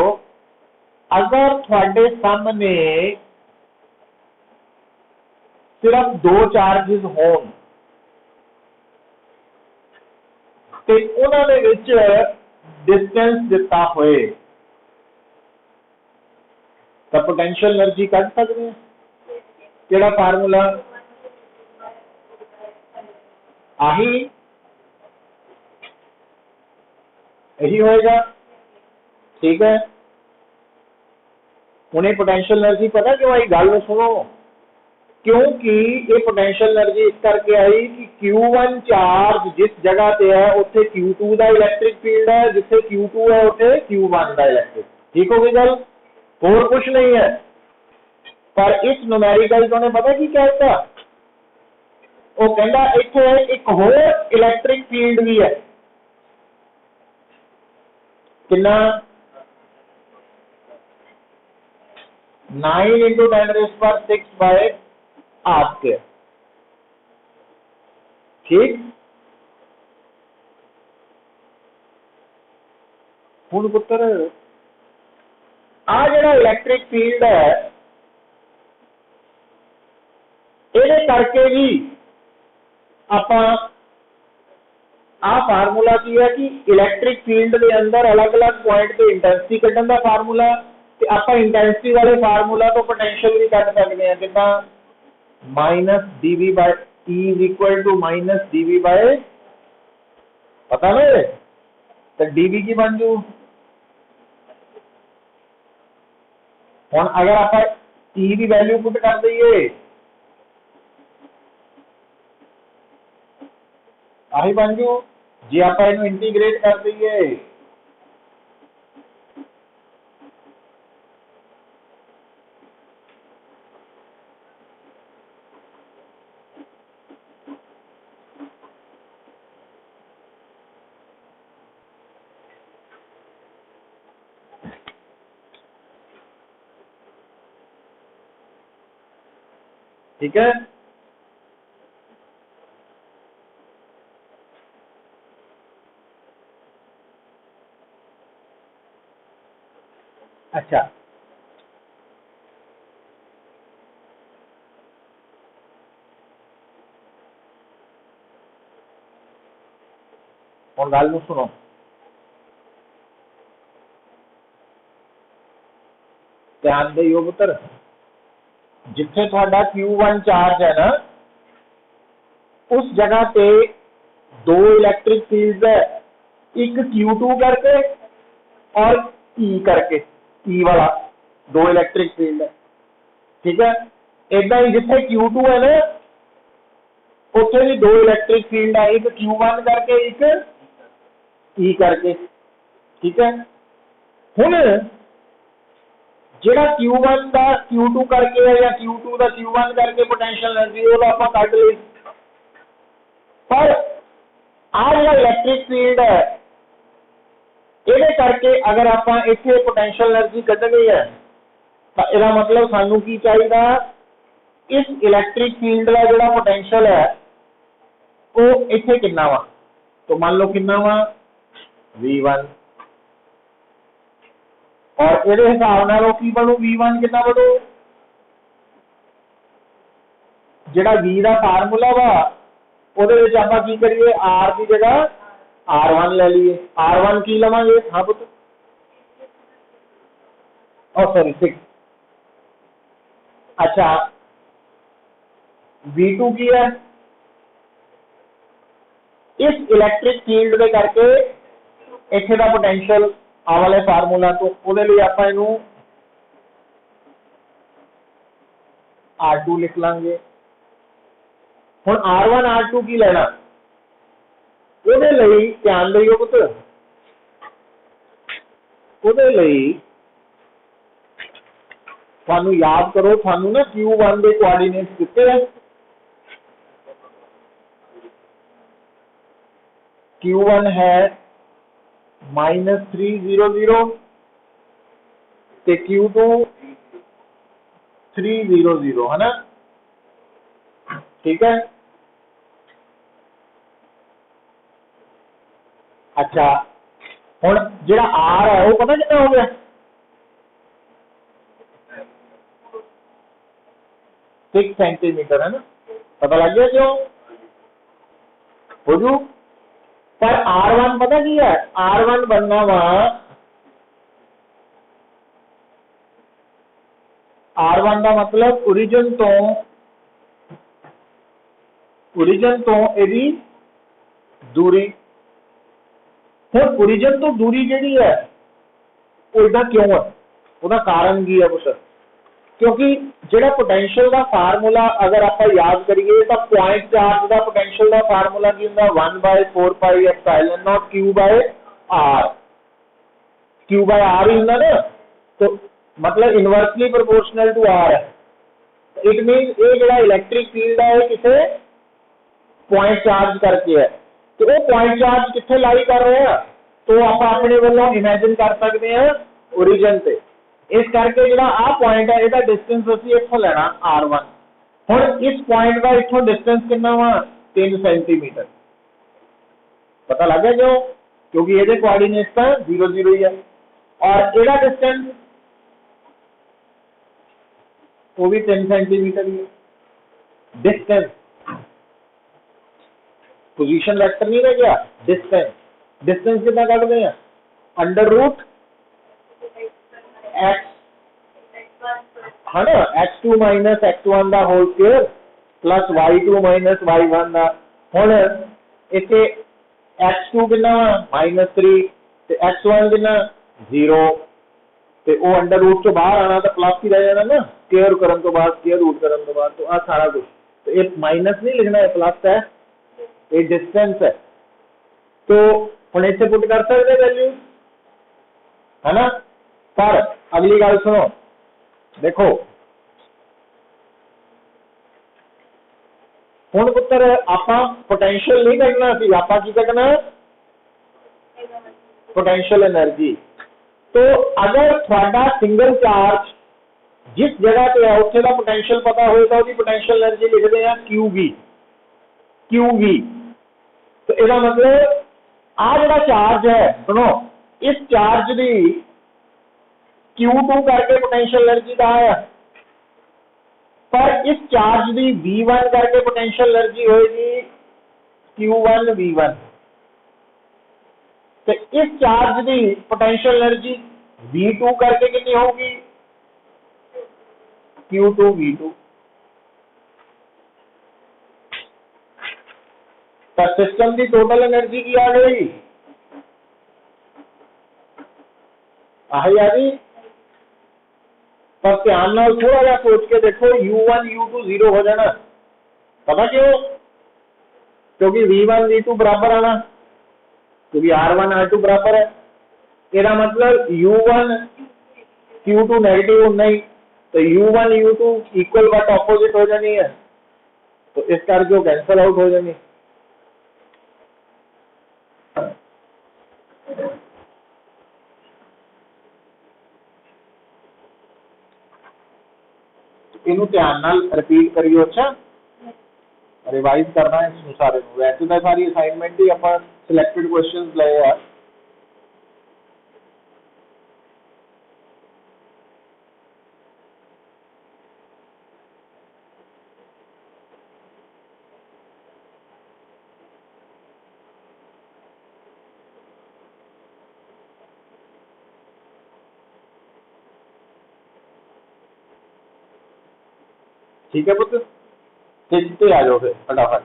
अगर थोड़े सामने सिर्फ दो चार्जेस होन ते उन्हां दे विच डिस्टेंस दिता होए तो पोटेंशियल एनर्जी कढ़ सकते हैं। केड़ा फार्मूला? आही यही होएगा, ठीक है। उन्हें पोटेंशियल एनर्जी पता क्यों आई? गल सुनो, क्योंकि ये पोटेंशियल एनर्जी इस करके आई कि Q1 चार्ज जिस जगह पे है उत्थे Q2 का इलैक्ट्रिक फील्ड है, जिथे Q2 है उत्थे Q1 का इलैक्ट्रिक। ठीक हो गई गल, और कुछ नहीं है। पर इस न्यूमेरिकल तो ने पता की कहता, वो कहता इत्थे एक होर इलैक्ट्रिक फील्ड भी है, कितना? 9 × 10⁶ बाय r²। ठीक, हुण पुत्र आ जिहड़ा इलैक्ट्रिक फील्ड है ये करके भी आपां आ फार्मूला की है कि इलैक्ट्रिक फील्ड के अंदर अलग अलग पॉइंट पे इंटेंसिटी कढ़न का फार्मूला, ते आपां इंटेंसिटी वाले फार्मूला तो पोटेंशियल भी कढ़ सकते हैं, कितना? -dV/E = -dV/, पता ना, तो dV की बन जू। हुण अगर आप E की वैल्यू पुट कर दईए, आही बन जू। जे आप इंटीग्रेट कर दईए, ठीक है। अच्छा, हुण गल नूं सुनो, ध्यान दिओ पुत्र, जिथे तुहाडा Q1 चार्ज है ना, उस जगह पे दो इलैक्ट्रिक फील्ड है, एक Q2 करके और E करके, E वाला दो इलैक्ट्रिक फील्ड है, ठीक है। इदा ही जिथे Q2 है ना उत्थे भी दो इलैक्ट्रिक फील्ड है, एक Q1 करके एक E करके, ठीक है। हुण जिहड़ा Q1 का Q2 करके है या Q2 का Q1 करके पोटेंशियल एनर्जी वो आपां कढ लई, पर आ जिहड़ा इलैक्ट्रिक फील्ड है ये करके अगर आप इत्थे पोटेंशियल एनर्जी कढ़नी है तो इसका मतलब सानू की चाहिए, इस इलैक्ट्रिक फील्ड का जिहड़ा पोटेंशियल है वो इत्थे कितना वा, तो मान लो कितना वा V1, और ये हिसाब नाल की बनू V1 कितना बनू, जिहड़ा V का फार्मूला वा ਉਹਦੇ ਵਿੱਚ ਆਪਾਂ की करिए R की जगह R1 ले लीए, R1 की लवांगे, हाँ पुत्र, सॉरी 6, अच्छा V2 की है, इस इलैक्ट्रिक फील्ड के करके इत्थे दा पोटेंशियल आ वाले फार्मूला तो ਉਹਦੇ ਲਈ ਆਪਾਂ ਇਹਨੂੰ R2 लिख लांगे। हुण R1 R2 की लेना, ਉਹਦੇ ਲਈ ਧਿਆਨ ਦਿਓ ਪੁੱਤ, ਉਹਦੇ ਲਈ ਤੁਹਾਨੂੰ याद करो, ਤੁਹਾਨੂੰ ना Q1 ਦੇ कोऑर्डिनेट्स ਦਿੱਤੇ ਹੈ। Q1 है -300 ਤੇ Q2 300 है ना, ठीक है। अच्छा हुण जिहड़ा R है वो पता कितना हो गया, 6 सेंटीमीटर है ना, पता लग गया क्यों हो जू। पर R1 पता की है, R1 बनना वा, R1 का मतलब ओरिजिन तो यदी दूरी। हुण ओरिजिन तो दूरी जिहड़ी है वो इदा क्यों है, उसका कारण की है कुछ, क्योंकि जिहड़ा पोटेंशियल का फार्मूला अगर आप याद करिए तो पॉइंट चार्ज का पोटेंशियल का फार्मूला की होंगे 1/4πε0 Q/r, Q/r ही होंगे ना, तो मतलब इनवर्सली प्रोपोर्शनल टू R है। इट मीन ये जो इलैक्ट्रिक फील्ड है किसी पॉइंट चार्ज करके है, तो वो पॉइंट चार्ज कितने लाई कर रहे हैं, तो आप अपने वालों इमेजिन कर सकते हैं ओरिजिन से। इस करके जो आ पॉइंट है इसका डिस्टेंस असीं इत्थों लेना R1। हुण इस पॉइंट का इत्थों डिस्टेंस कितना वा 3 सेंटीमीटर, पता लग गया क्यों, क्योंकि ये कोऑर्डिनेट्स तो 0 0 ही है, और इसका डिस्टेंस वो भी 3 सेंटीमीटर ही है। डिस्टेंस पोजीशन वेक्टर नहीं रह गया, डिस्टेंस, डिस्टेंस कितना काटते हैं √x है ना, x2 माइनस x1 का whole square plus y2 minus y1 का। हुण इत्थे x2 कितना -3 ते x1 कितना 0, ते वो √ चो बाहर आना तो प्लस ही रह जाना ना, स्क्वायर करन तो बाद, स्क्वायर रूट करन तो बाद, तो आ सारा कुछ, तो ये माइनस नहीं लिखना है, प्लस है, ये डिस्टेंस है। तो हम इसे पुट कर सकते वैल्यू है ना। पर अगली गल सुनो, देखो हुण पुत्र आपां पोटेंशियल नहीं कढना सी, आपां की कढना पोटेंशियल एनर्जी। तो अगर थोड़ा सिंगल चार्ज जिस जगह पे है उत्थे दा पोटेंशियल पता होएगा, उसकी पोटेंशियल एनर्जी लिखते हैं QV, QV। तो इसका मतलब आ जो चार्ज है सुनो, इस चार्ज की Q2 करके पोटेंशियल एनर्जी का है, पर इस चार्ज की V1 करके पोटेंशियल एनर्जी होगी Q1 V1। तो इस चार्ज की पोटेंशियल एनर्जी V2 करके कितनी होगी Q2 V2। तो सिस्टम की टोटल एनर्जी की आ गई, आई आ गई। पर ध्यान नाल थोड़ा जा सोच के देखो, U1 U2 0 हो जाना, पता क्यों, क्योंकि V1 V2 बराबर आना, क्योंकि R1 R2 बराबर है। इसका मतलब U1 Q2 नेगेटिव होना ही, तो U1 U2 equal but opposite हो जानी है, तो इस करके कैंसल आउट हो जानी। इनू ध्यान नाल रिपीट करियो, अच्छा रिवाइज करना है इसमें सारे। वैसे तो सारी असाइनमेंट ही अपन सिलेक्टेड क्वेश्चंस ले यार, ठीक है पुत्र, देखते आ जाओ फिर फटाफट।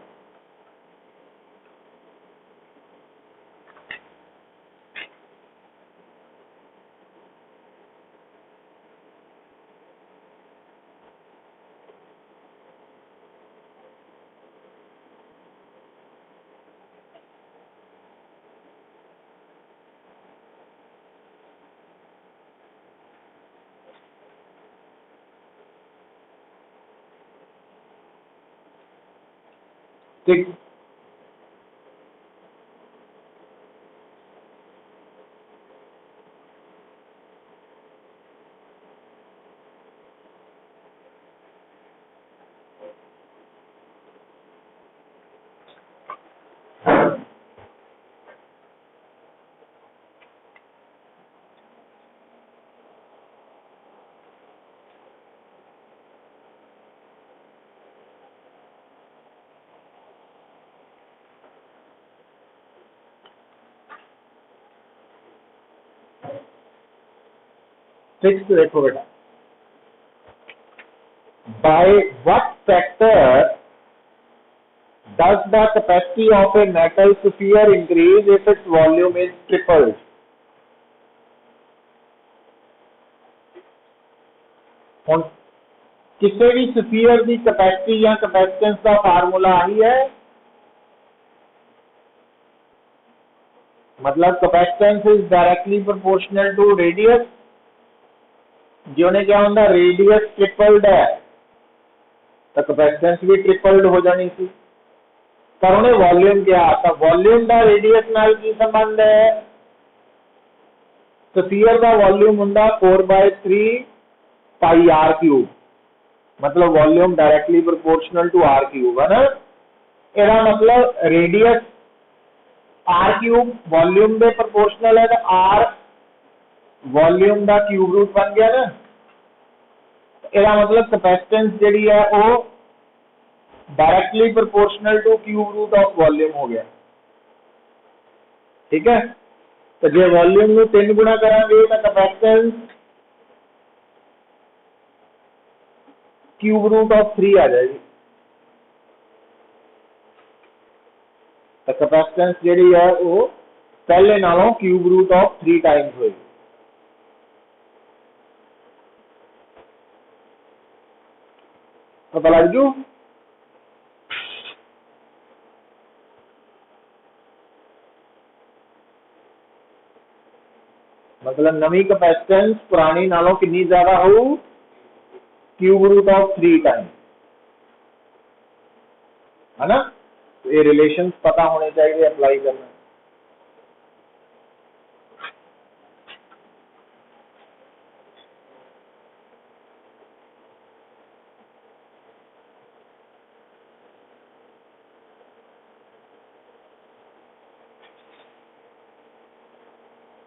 6 देखो बेटा, by what factor does the capacity of a metal sphere increase if its volume is tripled? ਹੁਣ ਕਿਸੇ ਵੀ स्फीयर की कैपेसिटी या कैपेसिटेंस का फार्मूला आही है, मतलब capacitance is directly proportional to radius. जो ने क्या होंगे, रेडियस ट्रिपल्ड है तो कैपेसिटेंस भी ट्रिपल्ड हो जानी सी। पर उन्हें वॉल्यूम क्या आता, वॉल्यूम का रेडियस नाल की संबंध है, स्फीयर का वॉल्यूम होंगे 4/3 पाई आर क्यूब, मतलब volume directly proportional to R cube है ना। एदा मतलब रेडियस आर क्यूब वॉल्यूम के प्रोपोर्शनल है, तो आर वॉल्यूम का क्यूब रूट बन गया ना। एदा मतलब कैपेसिटेंस जी है वो directly proportional to cube root of volume हो गया। ठीक है, तो जो वॉल्यूम में 3 गुणा करांगे तो कैपेसिटेंस क्यूब रूट ऑफ 3 आ जाएगी। तो कैपेसिटेंस जी है वो पहले नालों क्यूब रूट ऑफ 3 टाइम्स होगी। पता लग जू। मतलब नवी कैपेसिटेंस पुरानी नालों कितनी ज्यादा हो, क्यूब रूट ऑफ 3 टाइम, है ना। तो ये रिलेशंस पता होने चाहिए अप्लाई करना।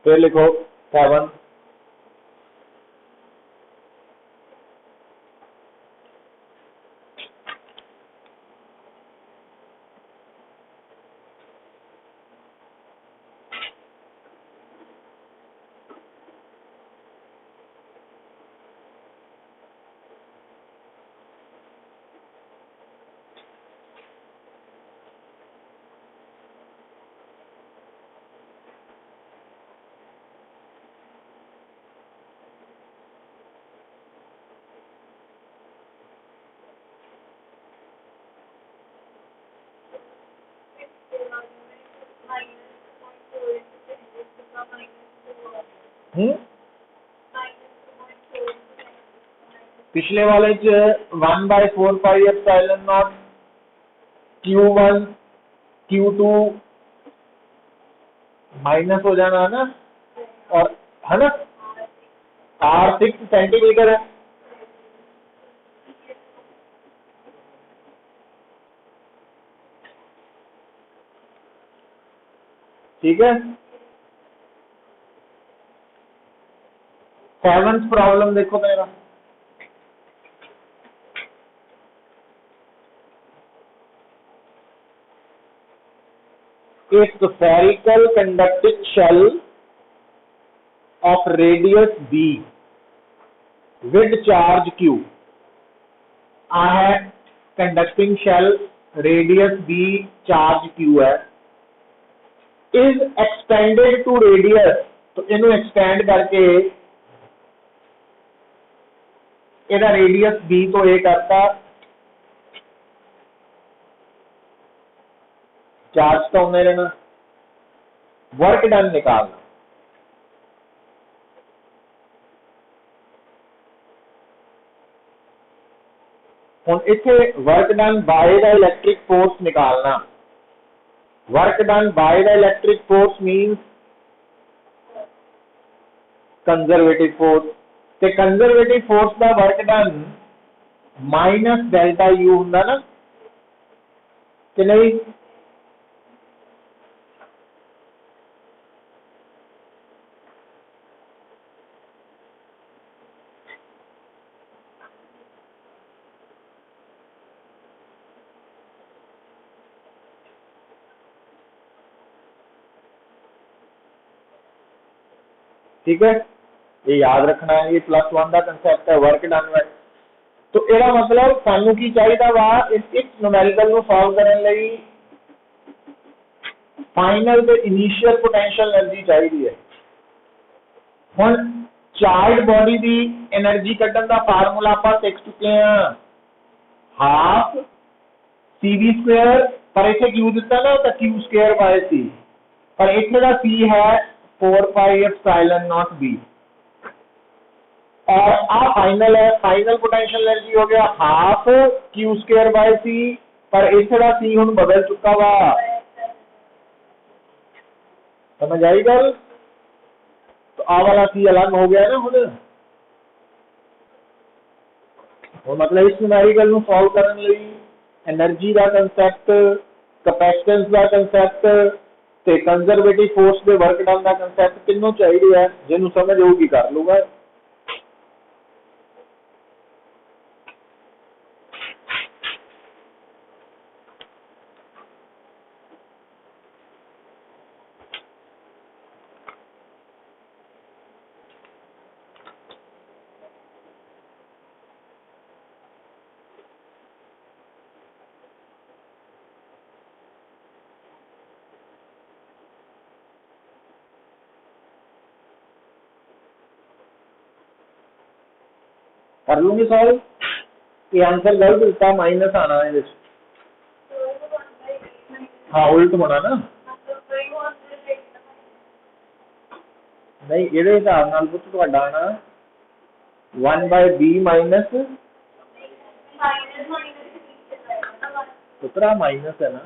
फिर लिखो 7, पिछले वाले 1/4 पाई epsilon not Q1 Q2 minus हो जाना है ना, और है ना R6 सेंटीमीटर है। ठीक है, 7th प्रॉब्लम देखो मेरा। A spherical conducting shell of radius b with charge q, आ है conducting shell, radius b, charge q है, इज एक्सटेंडेड टू रेडियस, तो इन्हें एक्सटेंड करके ਇਹਦਾ रेडियस b तो a करता, चार्ज तो होने रहना, वर्क डन निकालना। ਹੁਣ ਇੱਥੇ work done by the electric force निकालना। Work done by the electric force means conservative force, ते कंजरवेटिव फोर्स का work done minus delta U हुंदा ना कि नहीं। ठीक है, ये याद रखना है, ये +1 का कंसैप्ट है वर्क डन में। तो ਇਹਦਾ मतलब सानू की चाहिए वा इस न्यूमेरिकल ਨੂੰ सॉल्व करने ਲਈ फाइनल ਤੇ इनिशियल पोटेंशियल एनर्जी चाहिए है। ਹੁਣ चार्ज बॉडी की एनर्जी ਕੱਢਣ ਦਾ फार्मूला ਆਪਾਂ ਸਿੱਖ ਚੁੱਕੇ हैं, हाफ cv², पर इसे क्यू दिता ना तो q²/c, पर इतने का c है 4πε0b, और आ फाइनल है, फाइनल पोटेंशियल एनर्जी हो गया हाफ q²/c, पर इसे का c हुन बदल चुका वा। समझ आई गल? तो आ वाला c अलग हो गया ना हुन। मतलब इस न्यूमेरिकल ਨੂੰ सॉल्व करने ਲਈ एनर्जी का कंसैप्ट, कैपेसिटेंस का कंसैप्ट ते कंजरवेटिव फोर्स के वर्क डन का कंसैप्ट तीनों चाहिए है। जिन्हों समझ होगी कर लूगा। कर लूंगी सॉल्व। ये आंसर गलत दिता, माइनस आना है। हाँ उल्ट होना ना, नहीं ये हिसाब नाल पुत तुहाडा आना 1/b माइनस पुत्रा माइनस है ना,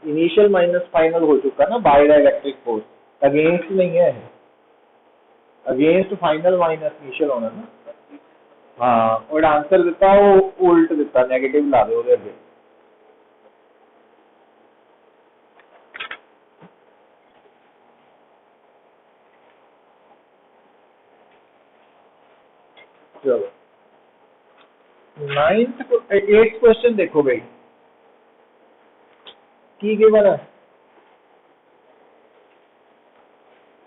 इनिशियल माइनस फाइनल हो चुका ना by the electric force, against नहीं है, अगेंस्ट फाइनल माइनस इनिशियल होना ना। हाँ और आंसर दिता वो उल्ट दिता, नेगेटिव ला दो अगे। चलो 8th क्वेश्चन देखो भाई, की गिवन है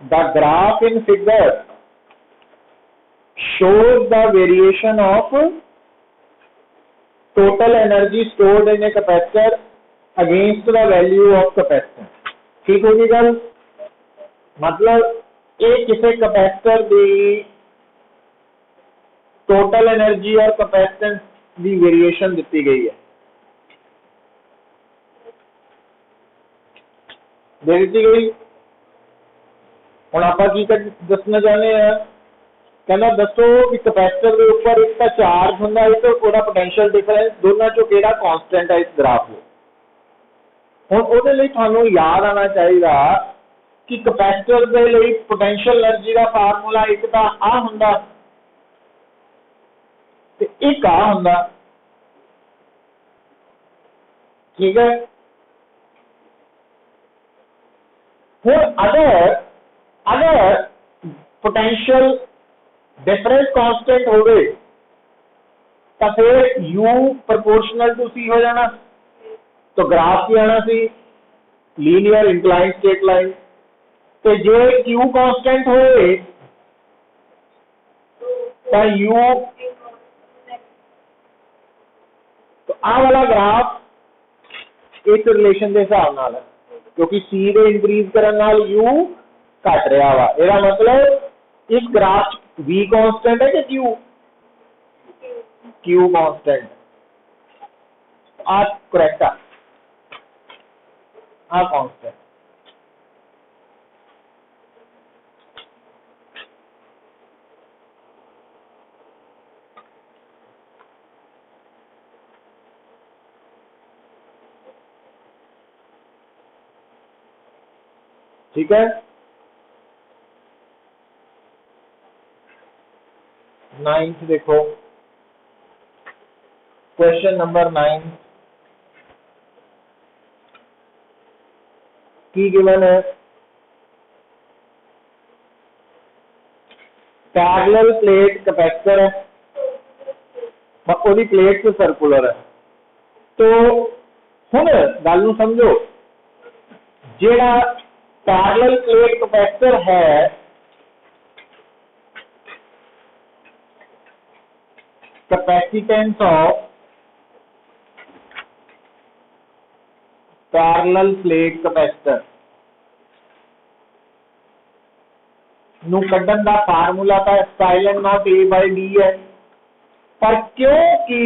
the graph in figure shows the variation of total energy stored in a capacitor against the value of capacitance। ठीक होगी गल? मतलब एक किसी कैपेसिटर की टोटल एनर्जी और कैपेसिटेंस की वेरिएशन दी गई है, दे दी गई। हम आप दसना चाहते हैं, कहना दसो कि कैपेसिटर के ऊपर एक चार्ज होंगे, एक तो पोटेंशियल डिफरेंस, दोनों चो केड़ा कांस्टेंट है इस ग्राफ में। हुण उहदे लई तुहानूं याद आना चाहिए कि कैपेसिटर के लिए पोटेंशियल एनर्जी का फार्मूला एक तो आ हुंदा ते एक आ हुंदा। ठीक है, हुण अगर अगर पोटेंशियल डिफरेंस कांस्टेंट हो गए तो फिर u प्रोपोर्शनल टू c हो जाना, तो ग्राफ की आना सी लीनियर इंक्लाइन स्ट्रेट लाइन। तो जे q कांस्टेंट होए तो u, तो आ वाला ग्राफ इस रिलेशन के हिसाब नाल है, क्योंकि c दे इंक्रीज करन नाल u घट रहा वा। इसका मतलब इस ग्राफ v कांस्टेंट है कि q, q कांस्टेंट। आप करेक्ट है, हाँ कांस्टेंट। ठीक है। 9th देखो, क्वेश्चन नंबर 9 की गिवन है पैरेलल प्लेट कैपेसिटर है, ਉਹਦੀ प्लेट तो सर्कुलर है। तो हुण गल नूं समझो, जेड़ा पैरेलल प्लेट कैपेसिटर है capacitance of parallel plate capacitor नूं कड्ढण दा फार्मूला तो epsilon nought A by D है, पर क्योंकि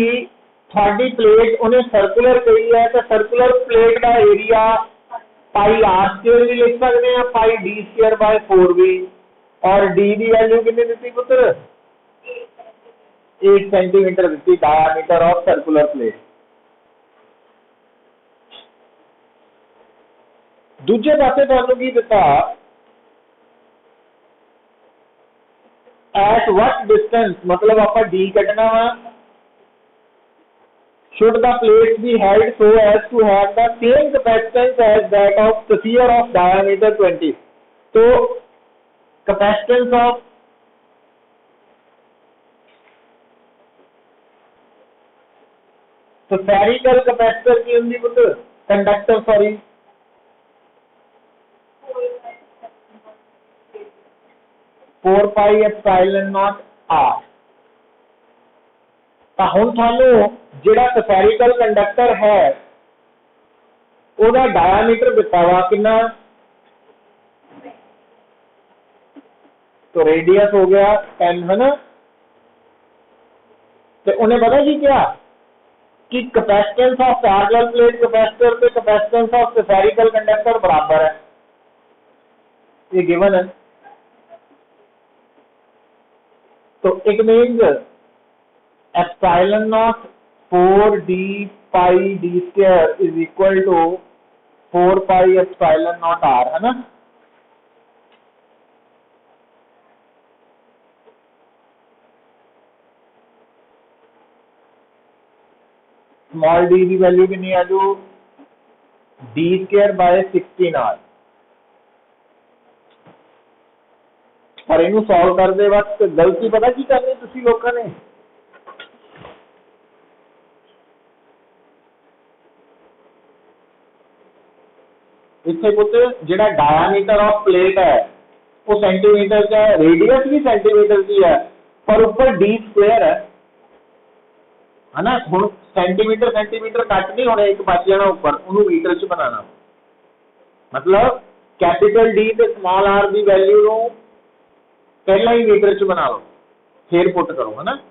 थोड़ी प्लेट उन्हें सर्कुलर कही है तो सर्कुलर प्लेट का एरिया पाई आर स्क्वायर भी लिख सकते हैं, पाई डी स्क्वायर बाय 4 भी, और डी की वैल्यू कितनी दी पुत्र 8 centimetre the diameter of circular plate. दूजे पासे तुहानू की दिता एट वट डिस्टेंस, मतलब आप डी कटना वा, should the plate be held so as to have the same capacitance as that of the sphere of diameter 20। तो capacitance of तो spherical capacitor की होंगी पुत्र conductor, sorry 4 pi epsilon nought R. तो हुण थानू जिहड़ा स्फेरिकल कंडक्टर है ओदा डायामीटर दिता वा कितना, तो रेडियस हो गया 10 है ना। तो उन्हें पता जी क्या कि capacitance of parallel plate capacitor पे कैपेसिटेंस ऑफ स्फेरिकल कंडक्टर बराबर है, ये गिवन है। तो it means epsilon nought 4 D pi D square is equal to 4 pi epsilon nought R, है ना। स्मॉल डी की वैल्यू कितनी आ जू डी स्क्वायर बाय 16 आर। पर इनू सॉल्व करते वक्त गलती पता की करनी तुसी लोगों ने, इतने पुत्र जिहड़ा डायामीटर ऑफ प्लेट है वो सेंटीमीटर का है, रेडियस भी सेंटीमीटर की है, पर ऊपर डी स्क्वायर है ना। हुण सेंटीमीटर सेंटीमीटर कट नहीं होने, एक बच जाना ऊपर, उन्होंने मीटर च बनाना। मतलब कैपिटल डी ते स्मॉल आर की वैल्यू नूं पहला ही मीटर च बना लो, फिर पुट करो, है ना।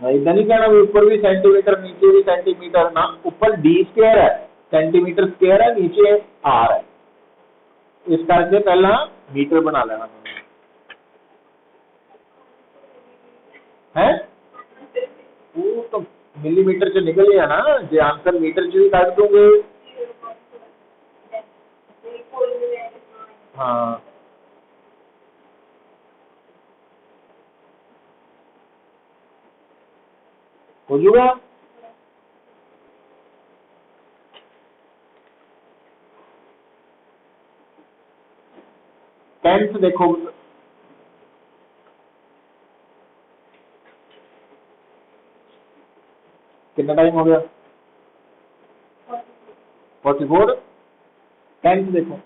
इधर नहीं कहना भी ऊपर भी सेंटीमीटर नीचे भी सेंटीमीटर ना, ऊपर डी स्क्वायर है, सेंटीमीटर स्क्वायर है, नीचे आर है, इस करके पहला मीटर बना लेना है। वो तो मिलीमीटर च निकल गया ना, जो आंसर मीटर च भी काट दोगे। हाँ हो जाएगा। टेंथ देखो, कितना टाइम हो गया 44। टेंथ देखो,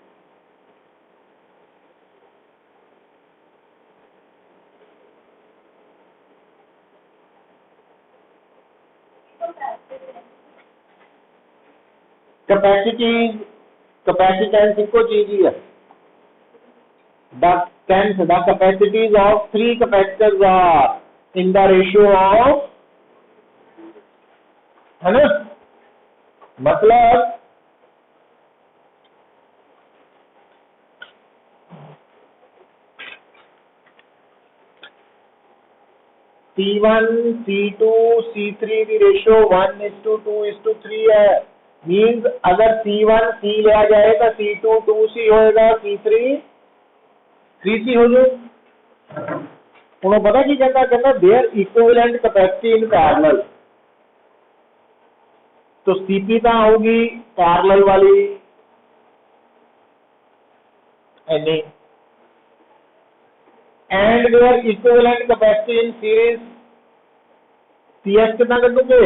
कैपेसिटी कैपेसिटेंस इको चीज ही है। The tenth the capacities of 3 capacitors are in the ratio of, है ना। मतलब C1 C2 C3 की रेशियो 1:2:3 है, मीन्स अगर C1 C लिया जाए तो C2 2C होएगा, C3 3C हो जाए। उन्होंने पता की कहता their equivalent capacity in parallel, तो CP तो होगी पैरेलल वाली एनी, and their equivalent capacity in series CS कितना कर दोगे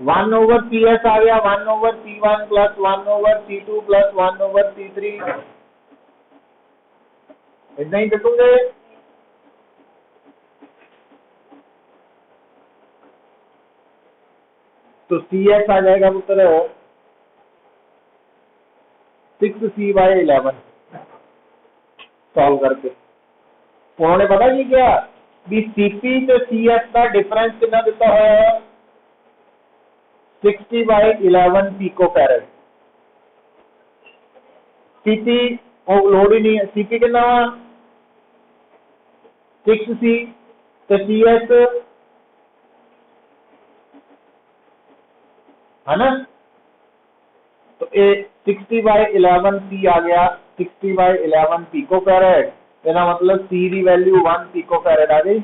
1/CS आ गया, 1/C1 plus 1/C2 plus 1/C3, इतना ही कटोगे। तो CS आ जाएगा पुत्र 6C/11 सॉल्व करके। उन्होंने पता की क्या भी CP ਤੇ CS का डिफरेंस कितना दिता है 60/11 पिको फैरड। CP लोड ही नहीं है, CP कितना 6C तो CS है ना, तो ये 60/11 C आ गया, 60/11 पिको फैरड, इसका मतलब C की वैल्यू 1 पिको फैरड आ गई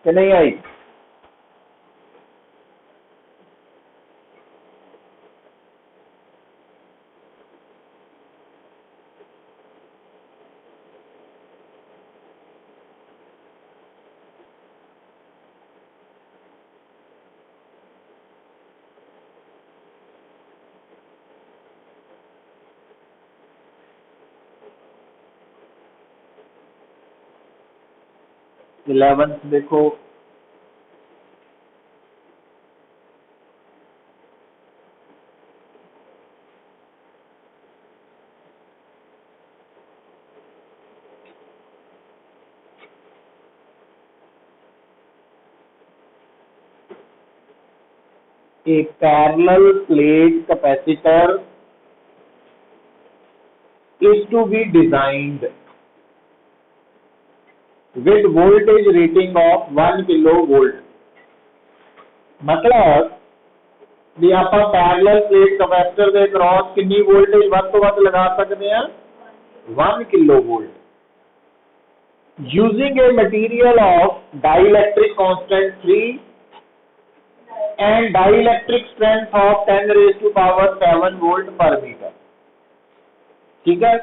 कि नहीं आई। इलेवेंथ देखो a parallel plate capacitor is to be designed with voltage rating of 1 kilovolt। मतलब भी आप पैरेलल प्लेट कैपेसिटर के क्रॉस कितनी वोल्टेज ਵੱਧ ਤੋਂ ਵੱਧ लगा सकते हैं 1 kilovolt using a material of dielectric constant 3 and dielectric strength of 10⁻⁷ volt per meter। ठीक है,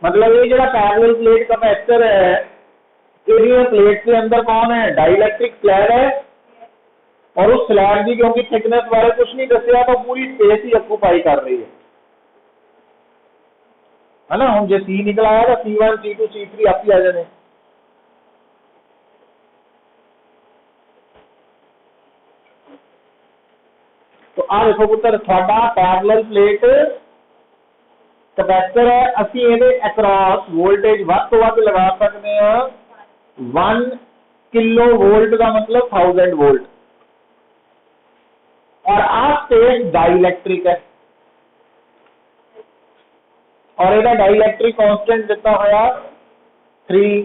मतलब ये जो पैरेलल प्लेट कैपेसिटर है, ये प्लेट के अंदर कौन है डाइलेक्ट्रिक स्लैब है, और उस स्लैब की क्योंकि थिकनेस बारे कुछ नहीं दसिया तो पूरी स्पेस ही ऑक्यूपाई कर रही है ना। हम जो C निकला है तो C1 C2 C3 आप ही आ जाने। तो आ देखो पुत्र थोड़ा पैरेलल प्लेट कैपेसिटर है, असी ये अक्रॉस वोल्टेज ਵੱਧ ਤੋਂ ਵੱਧ लगा सकते हैं 1 किलोवोल्ट का मतलब 1000 वोल्ट, और आप स्पेस डाइलेक्ट्रिक है और ਇਹਦਾ डाइलेक्ट्रिक कांस्टेंट ਦਿੱਤਾ होया 3।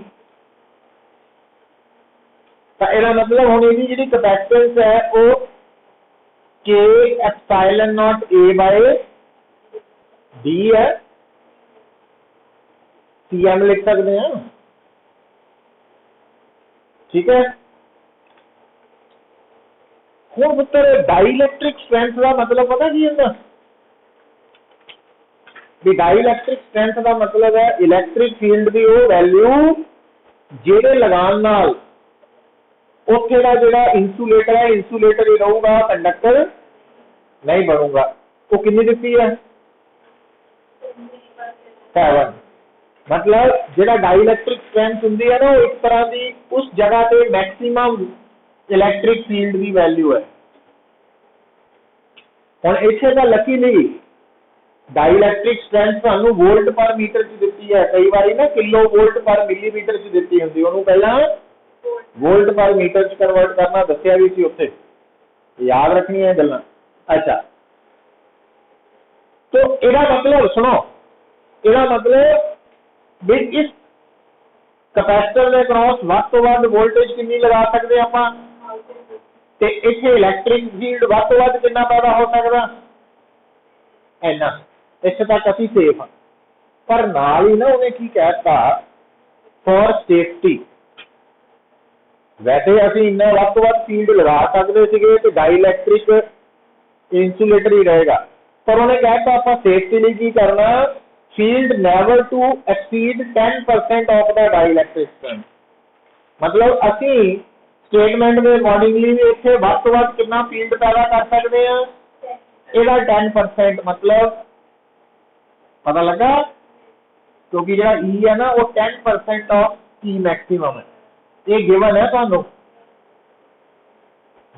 तो ਇਹਦਾ मतलब ਹੁਣ ਇਹਦੀ ਜਿਹੜੀ कैपेसिटेंस है वो K epsilon nought A by D है, CM लिख सकते हैं। ठीक है, ਹੁਣ पुत्र डाइलेक्ट्रिक स्ट्रेंथ का मतलब पता की है भी डाइलेक्ट्रिक स्ट्रेंथ का मतलब है इलैक्ट्रिक फील्ड की वो वैल्यू जेडे लगान नाल उत्थे दा जेड़ा इंसुलेटर है इंसुलेटर ही रहूगा, कंडक्टर नहीं बनूगा। तो कितनी दिखती है 7। मतलब जेड़ा डाइलेक्ट्रिक स्ट्रेंथ हुंदी है ना वो एक तरह की उस जगह पे मैक्सिमम इलैक्ट्रिक फील्ड की वैल्यू है। हुण इत्थे दा लकीली डाइलेक्ट्रिक स्ट्रेंथ सानू वोल्ट पर मीटर च दिती है, कई बार ना किलो वोल्ट पर मिलीमीटर च दिती हुंदी, उहनूं पहला वोल्ट पर मीटर च कन्वर्ट करना दस्सिया भी सी, उत्थे याद रखनी है गल्लां। अच्छा, तो इहदा मतलब सुनो, इहदा मतलब भी इस कैपेसिटर के क्रॉस ਵੱਧ ਤੋਂ ਵੱਧ वोल्टेज कितनी लगा सकते हैं आपां ਤੇ ਇੱਥੇ ਇਲੈਕਟ੍ਰਿਕ ਫੀਲਡ ਵੱਧ ਤੋਂ ਵੱਧ ਕਿੰਨਾ ਪੈਦਾ ਹੋ ਸਕਦਾ, ਇੰਨਾ। ਇੱਥੇ ਤੱਕ ਅਸੀਂ ਸੇਫ ਹਾਂ। ਪਰ ਨਾਲ ਹੀ ਨਾ ਉਹਨੇ ਕੀ ਕਹਿਤਾ, ਫॉर ਸੇਫਟੀ वैसे ਅਸੀਂ ਇੰਨਾ ਵੱਧ ਤੋਂ ਵੱਧ ਫੀਲਡ ਲਗਾ ਸਕਦੇ ਸੀਗੇ ਤੇ ਡਾਈਲੈਕਟ੍ਰਿਕ इंसुलेटर ही रहेगा, पर उन्हें कहता ਆਪਾਂ सेफ्टी ਲਈ ਕੀ ਕਰਨਾ, field never to exceed 10% of the dielectric strength. मतलब ਅਸੀਂ स्टेटमेंट ਦੇ ਅਕॉर्डिंगली ਵੀ ਇੱਥੇ ਵੱਧ ਤੋਂ ਵੱਧ ਕਿੰਨਾ ਫੀਲਡ ਪੈਦਾ ਕਰ ਸਕਦੇ ਆ, ਇਹਦਾ 10%। मतलब पता लगा, क्योंकि ਜਿਹੜਾ E है ना वो 10% ऑफ E मैक्सिमम है, ये गिवन है ਤੁਹਾਨੂੰ।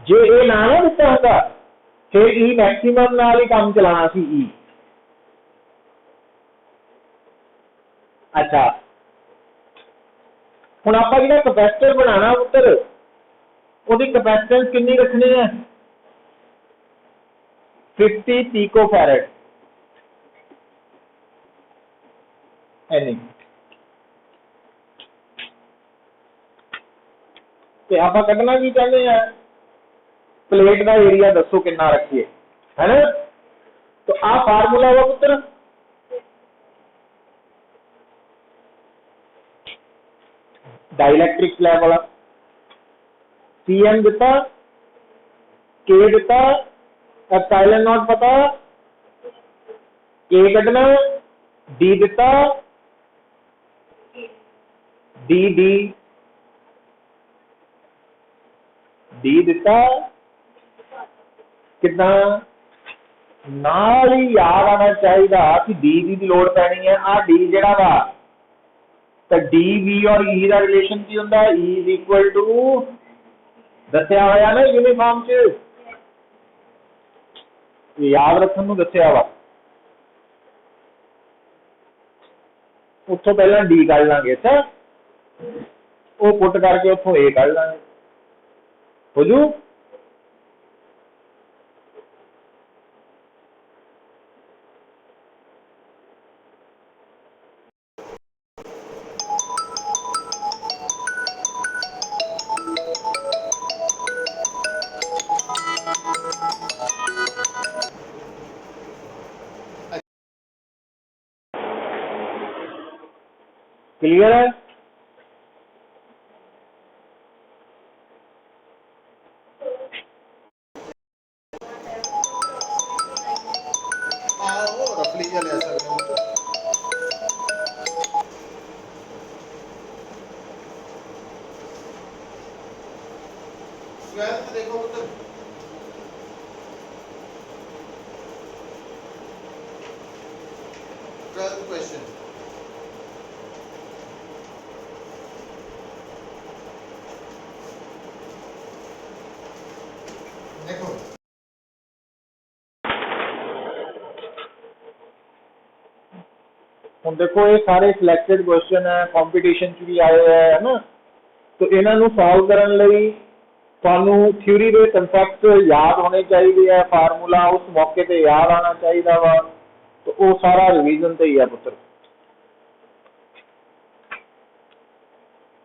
जे ये ना ना ਦਿੱਤਾ ਹੁੰਦਾ फिर E मैक्सिमम नाल ही काम चलाना सी E। अच्छा हुण आपां जिहड़ा कैपेसिटर बनाना पुत्तर, ਉਹਦੀ कैपेसिटेंस कितनी रखनी है, 50 पिकोफैरड एनी। ते आपां कढना की चाहते हैं, प्लेट का एरिया दसो कितना रखिए, है ना। तो आ फार्मूला वा पुत्र, डाइलैक्ट्रिक स्लैब वाला। Cm दिता, K दिता, एप्सिलॉन नॉट पता, K कढना, D दिता, D D D दिता, कितना नाल ही याद आना चाहिए कि डी की लोड़ पैनी है। आ डी जड़ा वा, तो डी वी और ई का रिलेशन की होंगे, ई इज इक्वल टू दसिया होया ना यूनिफॉर्म च, याद रखने को दसिया वा। उतो पहला डी कढ़ लांगे, अच्छा वो पुट करके उतो ए कढ़ लांगे, हो जू। क्लियर है। देखो मतलब क्वेश्चन, देखो हम देखो ये सारे सिलेक्टेड क्वेश्चन है, कंपटीशन च भी आए है ना। तो इन्हों सॉल्व करने लई तुहानू थ्योरी के कंसैप्ट याद होने चाहिए है, फार्मूला उस मौके पर याद आना चाहिए वा। तो वो सारा रिवीजन से ही है पुत्र।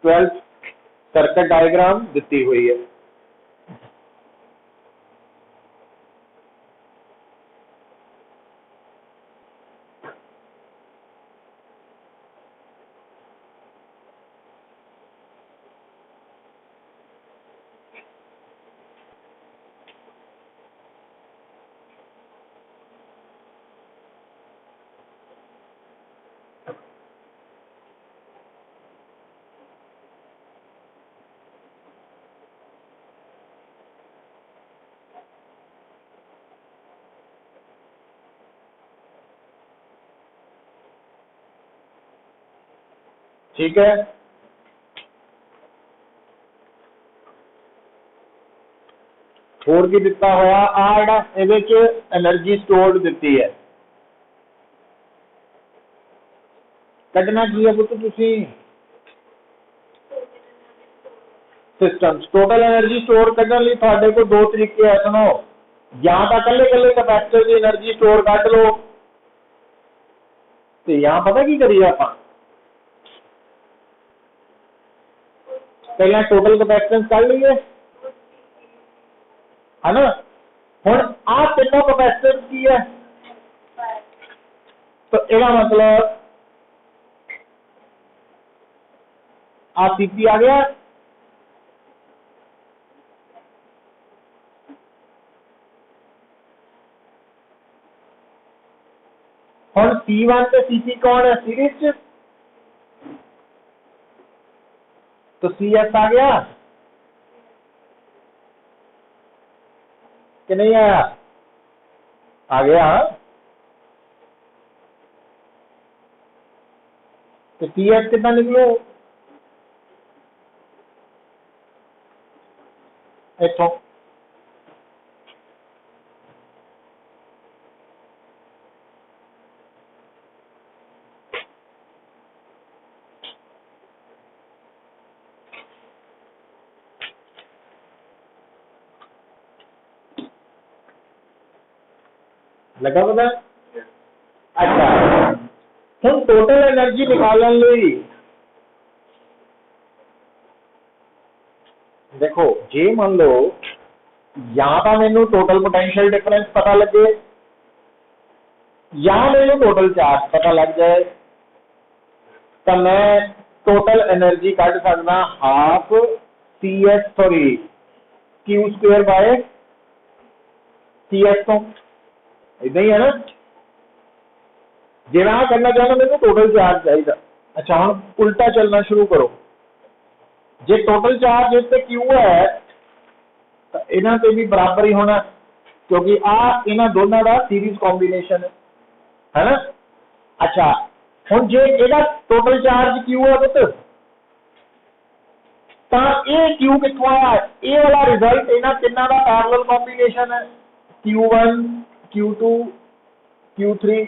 12th सर्किट डायग्राम दी हुई है। ठीक है, होर की दिता होया, आ एनर्जी स्टोर्ड दी है। कढ़ना की है पुत्र तुसी, सिस्टम टोटल एनर्जी स्टोर करने लिए थोड़े को दो तरीके है। सुनो, या तो कल्ले कल्ले कैपेसिटर की एनर्जी स्टोर कढ़ लो, तो यहाँ पता की करिए आप पहला टोटल कैपेसिटेंस कढ़ लीए, है ना। हुण आ तीनों कैपेसिटेंस की है, तो यदा मतलब आ सीपी आ गया। हुण C1 ते सीपी कौन है सीरीज च, तो CS आ गया कि नहीं आया? आ गया। तो CS कितना निकलो इथों, लगा पता? अच्छा हम टोटल एनर्जी निकालने लई देखो जे मान लो या तो मैनू टोटल पोटेंशियल डिफरेंस पता लगे या मैनू टोटल चार्ज पता लग जाए, तो मैं टोटल एनर्जी कढ़ सकदा half CS sorry Q square by CS तो इदा ही है ना। जे मैं करना चाहता मैंने टोटल चार्ज चाहिए। अच्छा हम उल्टा चलना शुरू करो, जे टोटल चार्ज इस क्यू है तो इन्हां ते भी बराबर ही होना, क्योंकि आ इन्हां दोनों का सीरीज कॉम्बिनेशन है ना। अच्छा हुण जे इहदा टोटल चार्ज क्यू है पुत, तो ये क्यू कित्थों आया? ये वाला रिजल्ट इन्हां तिन्नां दा पैरेलल कॉम्बिनेशन है, Q1 Q2 Q3।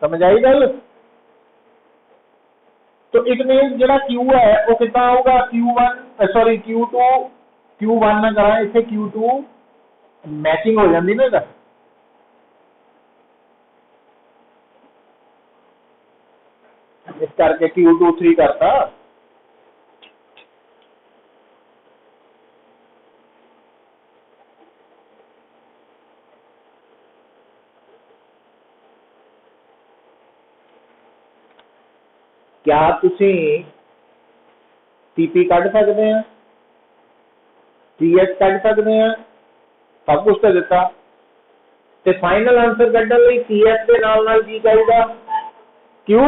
समझ आई गल? तो इट मीन जो क्यू है वो कितना होगा Q1 सॉरी Q2 Q1 ना करा इतने Q2 मैचिंग हो जाती ना इधर, इस करके Q2 3 करता। क्या तुसी सीपी कढ़ सकते हैं, CS कढ़ सकते हैं, सब कुछ तो दिता, ते फाइनल आंसर कढ़ने लई CS के नाल नाल की चाहिए क्यू,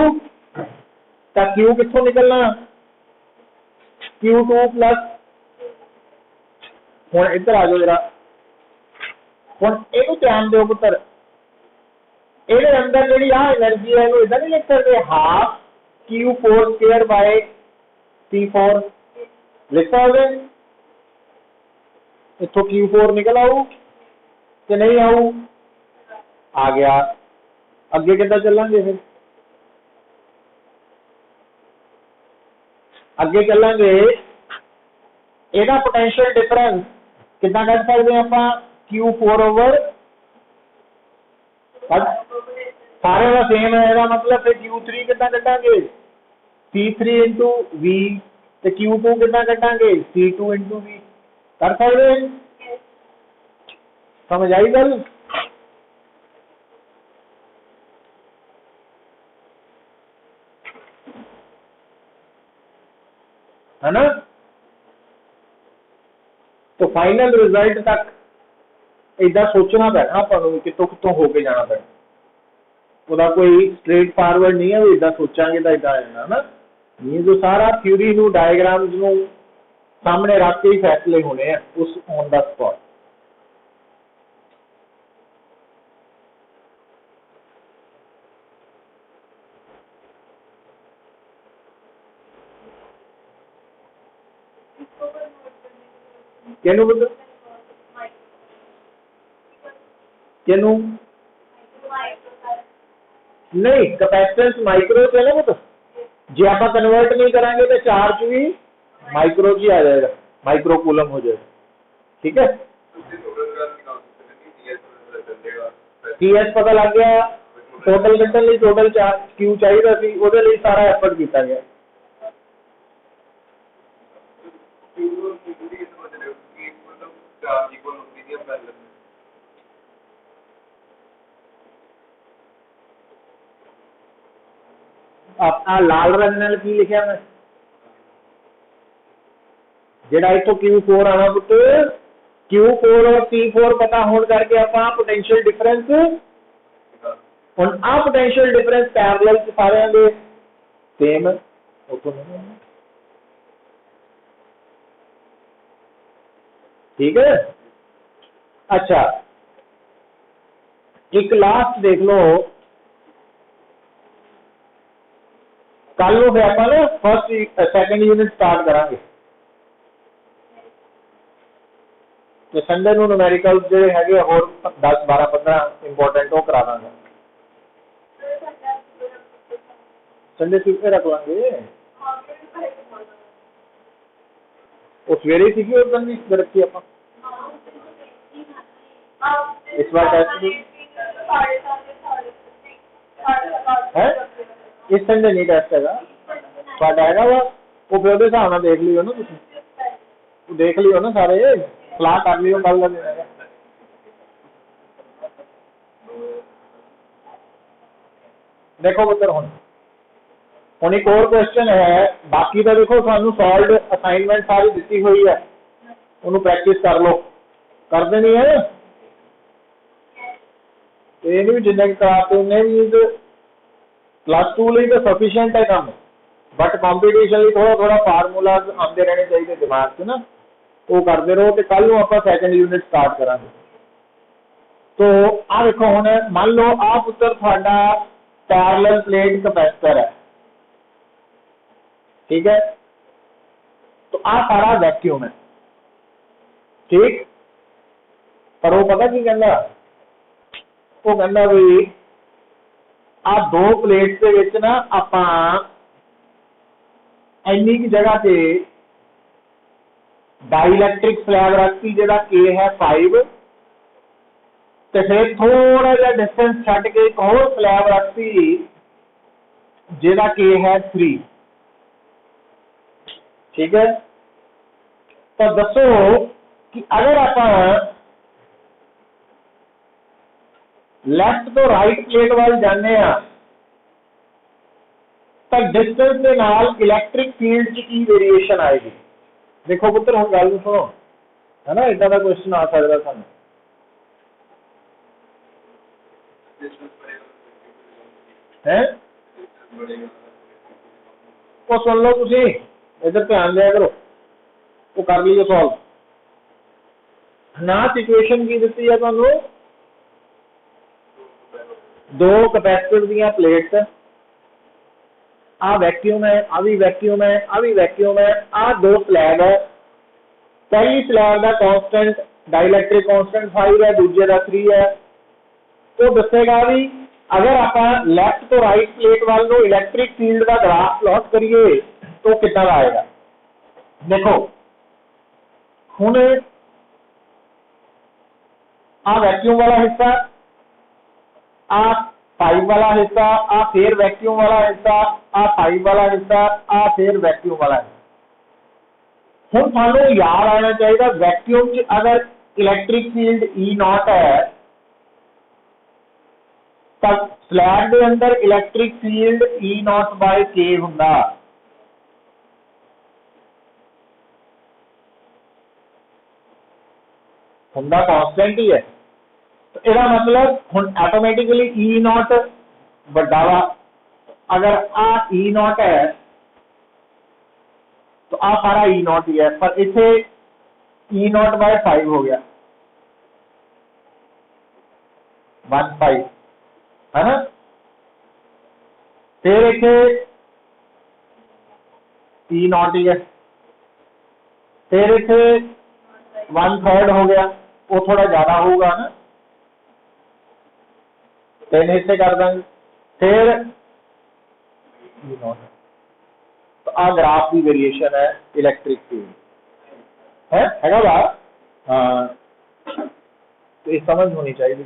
तो क्यू कित्थों निकलना Q2 प्लस। हुण इधर आ जाओ जरा, हुण इहनूं ध्यान दिओ पुत्तर, ਇਹਦੇ अंदर ਜਿਹੜੀ ਆ एनर्जी है ਇਹਨੂੰ ਇਦਾਂ नहीं लिख सकते half Q4 square by P4 लिख सकते, इतों Q4 निकल आऊ कि नहीं आऊ? आ गया। अगे कितना चलेंगे फिर? अगे चलेंगे ਇਹਦਾ पोटेंशियल डिफरेंस कितना कट सकते हैं आप Q4 ओवर सारे का सेम है, ਇਹਦਾ मतलब फिर Q3 कितना कटांगे C3 इंटू V, तो Q2 कितना कटांगे C2 इंटू V। कर सकते हैं? समझ आई गल? है ना। तो फाइनल रिजल्ट तक इदा सोचना पैना अपन कितों कितों होके जाना पैना, ਉਹਦਾ कोई स्ट्रेट फॉरवर्ड नहीं है वो इदा सोचांगे तो इदा है ना। ये जो सारा थ्योरी नू डायग्राम्स नू सामने रख के ही फैसले होने हैं उस ऑन द स्पॉट। केनू बता केनू नहीं कैपेसिटेंस माइक्रो च है ना पुत, जे आप कन्वर्ट नहीं करांगे तो चार्ज भी माइक्रो जी आ जाएगा, माइक्रो कूलम हो जाएगा। ठीक है CS पता लग गया, टोटल कटन लिए टोटल चार्ज क्यू चाहिए सी वो सारा एफर्ट किया गया। आ लाल रंग नाल की लिखिया मैं जेड़ा इतो Q4 आना पुत Q4 और P4 पता होने करके अपना पोटेंशियल डिफरेंस हुण आ पोटेंशियल डिफरेंस पैरेलल च सारियां दे सेम उतो नहीं ठीक है। अच्छा एक लास्ट देख लो कल नो फिर आप ना फर्स्ट सैकेंड यूनिट स्टार्ट करांगे तो संडे ਨੂੰ न्यूमेरिकल ਜਿਹੜੇ ਹੈਗੇ ਹੋਰ 10 12 15 इंपोर्टेंट ਉਹ ਕਰਾ ਦਾਂਗੇ संडे सिर्फ रख लांगे वो सवेरे ही थी और दिन भी रखी आप इस बार टेस्ट है इस संडे नहीं टेस्ट हैगा ਤੁਹਾਡਾ ਹੈਗਾ ਵਾ ਉਹ ਫਿਰ ਉਹਦੇ ਹਿਸਾਬ ਨਾਲ ਦੇਖ ਲਿਓ ਨਾ ਤੁਸੀਂ ਦੇਖ ਲਿਓ ਨਾ ਸਾਰੇ ਸਲਾਹ ਕਰ ਲਿਓ ਕੱਲ ਦਾ ਦਿਨ ਹੈਗਾ देखो पुत्र हुण एक और क्वेश्चन है बाकी तो देखो सानू सॉल्व असाइनमेंट सारी दी हुई है उन्होंने प्रैक्टिस कर लो कर देनी है ये नहीं जिन्ने कराते उन्हें भी +2 लिए तो सफिशिएंट है काम बट कॉम्पीटिशन थोड़ा थोड़ा फार्मूला आते रहने चाहिए दिमाग से ना वो करते रहो तो कल आप सैकेंड यूनिट स्टार्ट करा तो आ देखो हुण मान लो आ पुत्र थोड़ा पैरेलल प्लेट कैपेसिटर है ठीक है तो आ सारा वैक्यूम है ठीक पर वो पता की कहना वो कहना भी आ दो प्लेट के विच ना आपां इन्नी की जगह से डाइलैक्ट्रिक स्लैब रखती जिहड़ा K है 5 तो फिर थोड़ा जा डिस्टेंस छड्ड के एक और स्लैब रखती जिहड़ा K है 3 ठीक है तो दसो कि अगर आप लेफ्ट तो राइट प्लेट वाल जाने तो डिस्टेंस के नाल इलैक्ट्रिक फील्ड की वेरिएशन आएगी देखो पुत्र हम गल सुनो है ना इदा का क्वेश्चन आ सकता सानू है वो सुन लो तुसी इधर ध्यान दिया करो वो कर लीजिए सॉल्व ना सिचुएशन की दी है तुहानू दो कैपेसिटर दी प्लेट्स आ वैक्यूम है आ भी वैक्यूम है आ भी वैक्यूम है आ दो स्लैब है पहली स्लैब का कांस्टेंट डाइलैक्ट्रिक कांस्टेंट 5 है दूजे का 3 है तो दसेगा भी अगर आप लैफ्ट तो राइट प्लेट वाल नो इलैक्ट्रिक फील्ड का ग्राफ प्लॉट करिए तो कितना आएगा देखो हुण आ वैक्यूम वाला हिस्सा आ 5 वाला हिस्सा आ फिर वैक्यूम वाला हिस्सा आ 5 वाला हिस्सा आ फिर वैक्यूम वाला हिस्सा हुण थानू याद आना चाहिए वैक्यूम च अगर इलैक्ट्रिक फील्ड E0 है तो स्लैब के अंदर इलैक्ट्रिक फील्ड E0/K हुंदा कांस्टेंट ही है तो इसका मतलब हुण ऑटोमेटिकली E0 बड़ा वा अगर आ E0 है तो आ सारा E0 ही है पर इथे E0/5 हो गया 1/5 है ना फिर इथे E0 ही है फिर इथे 1/3 हो गया वो थोड़ा ज्यादा होगा ना 10 हिस्से कर देंगे फिर E0 तो आ ग्राफ की वेरिएशन है इलेक्ट्रिक फील्ड है बात हाँ तो ये समझ होनी चाहिए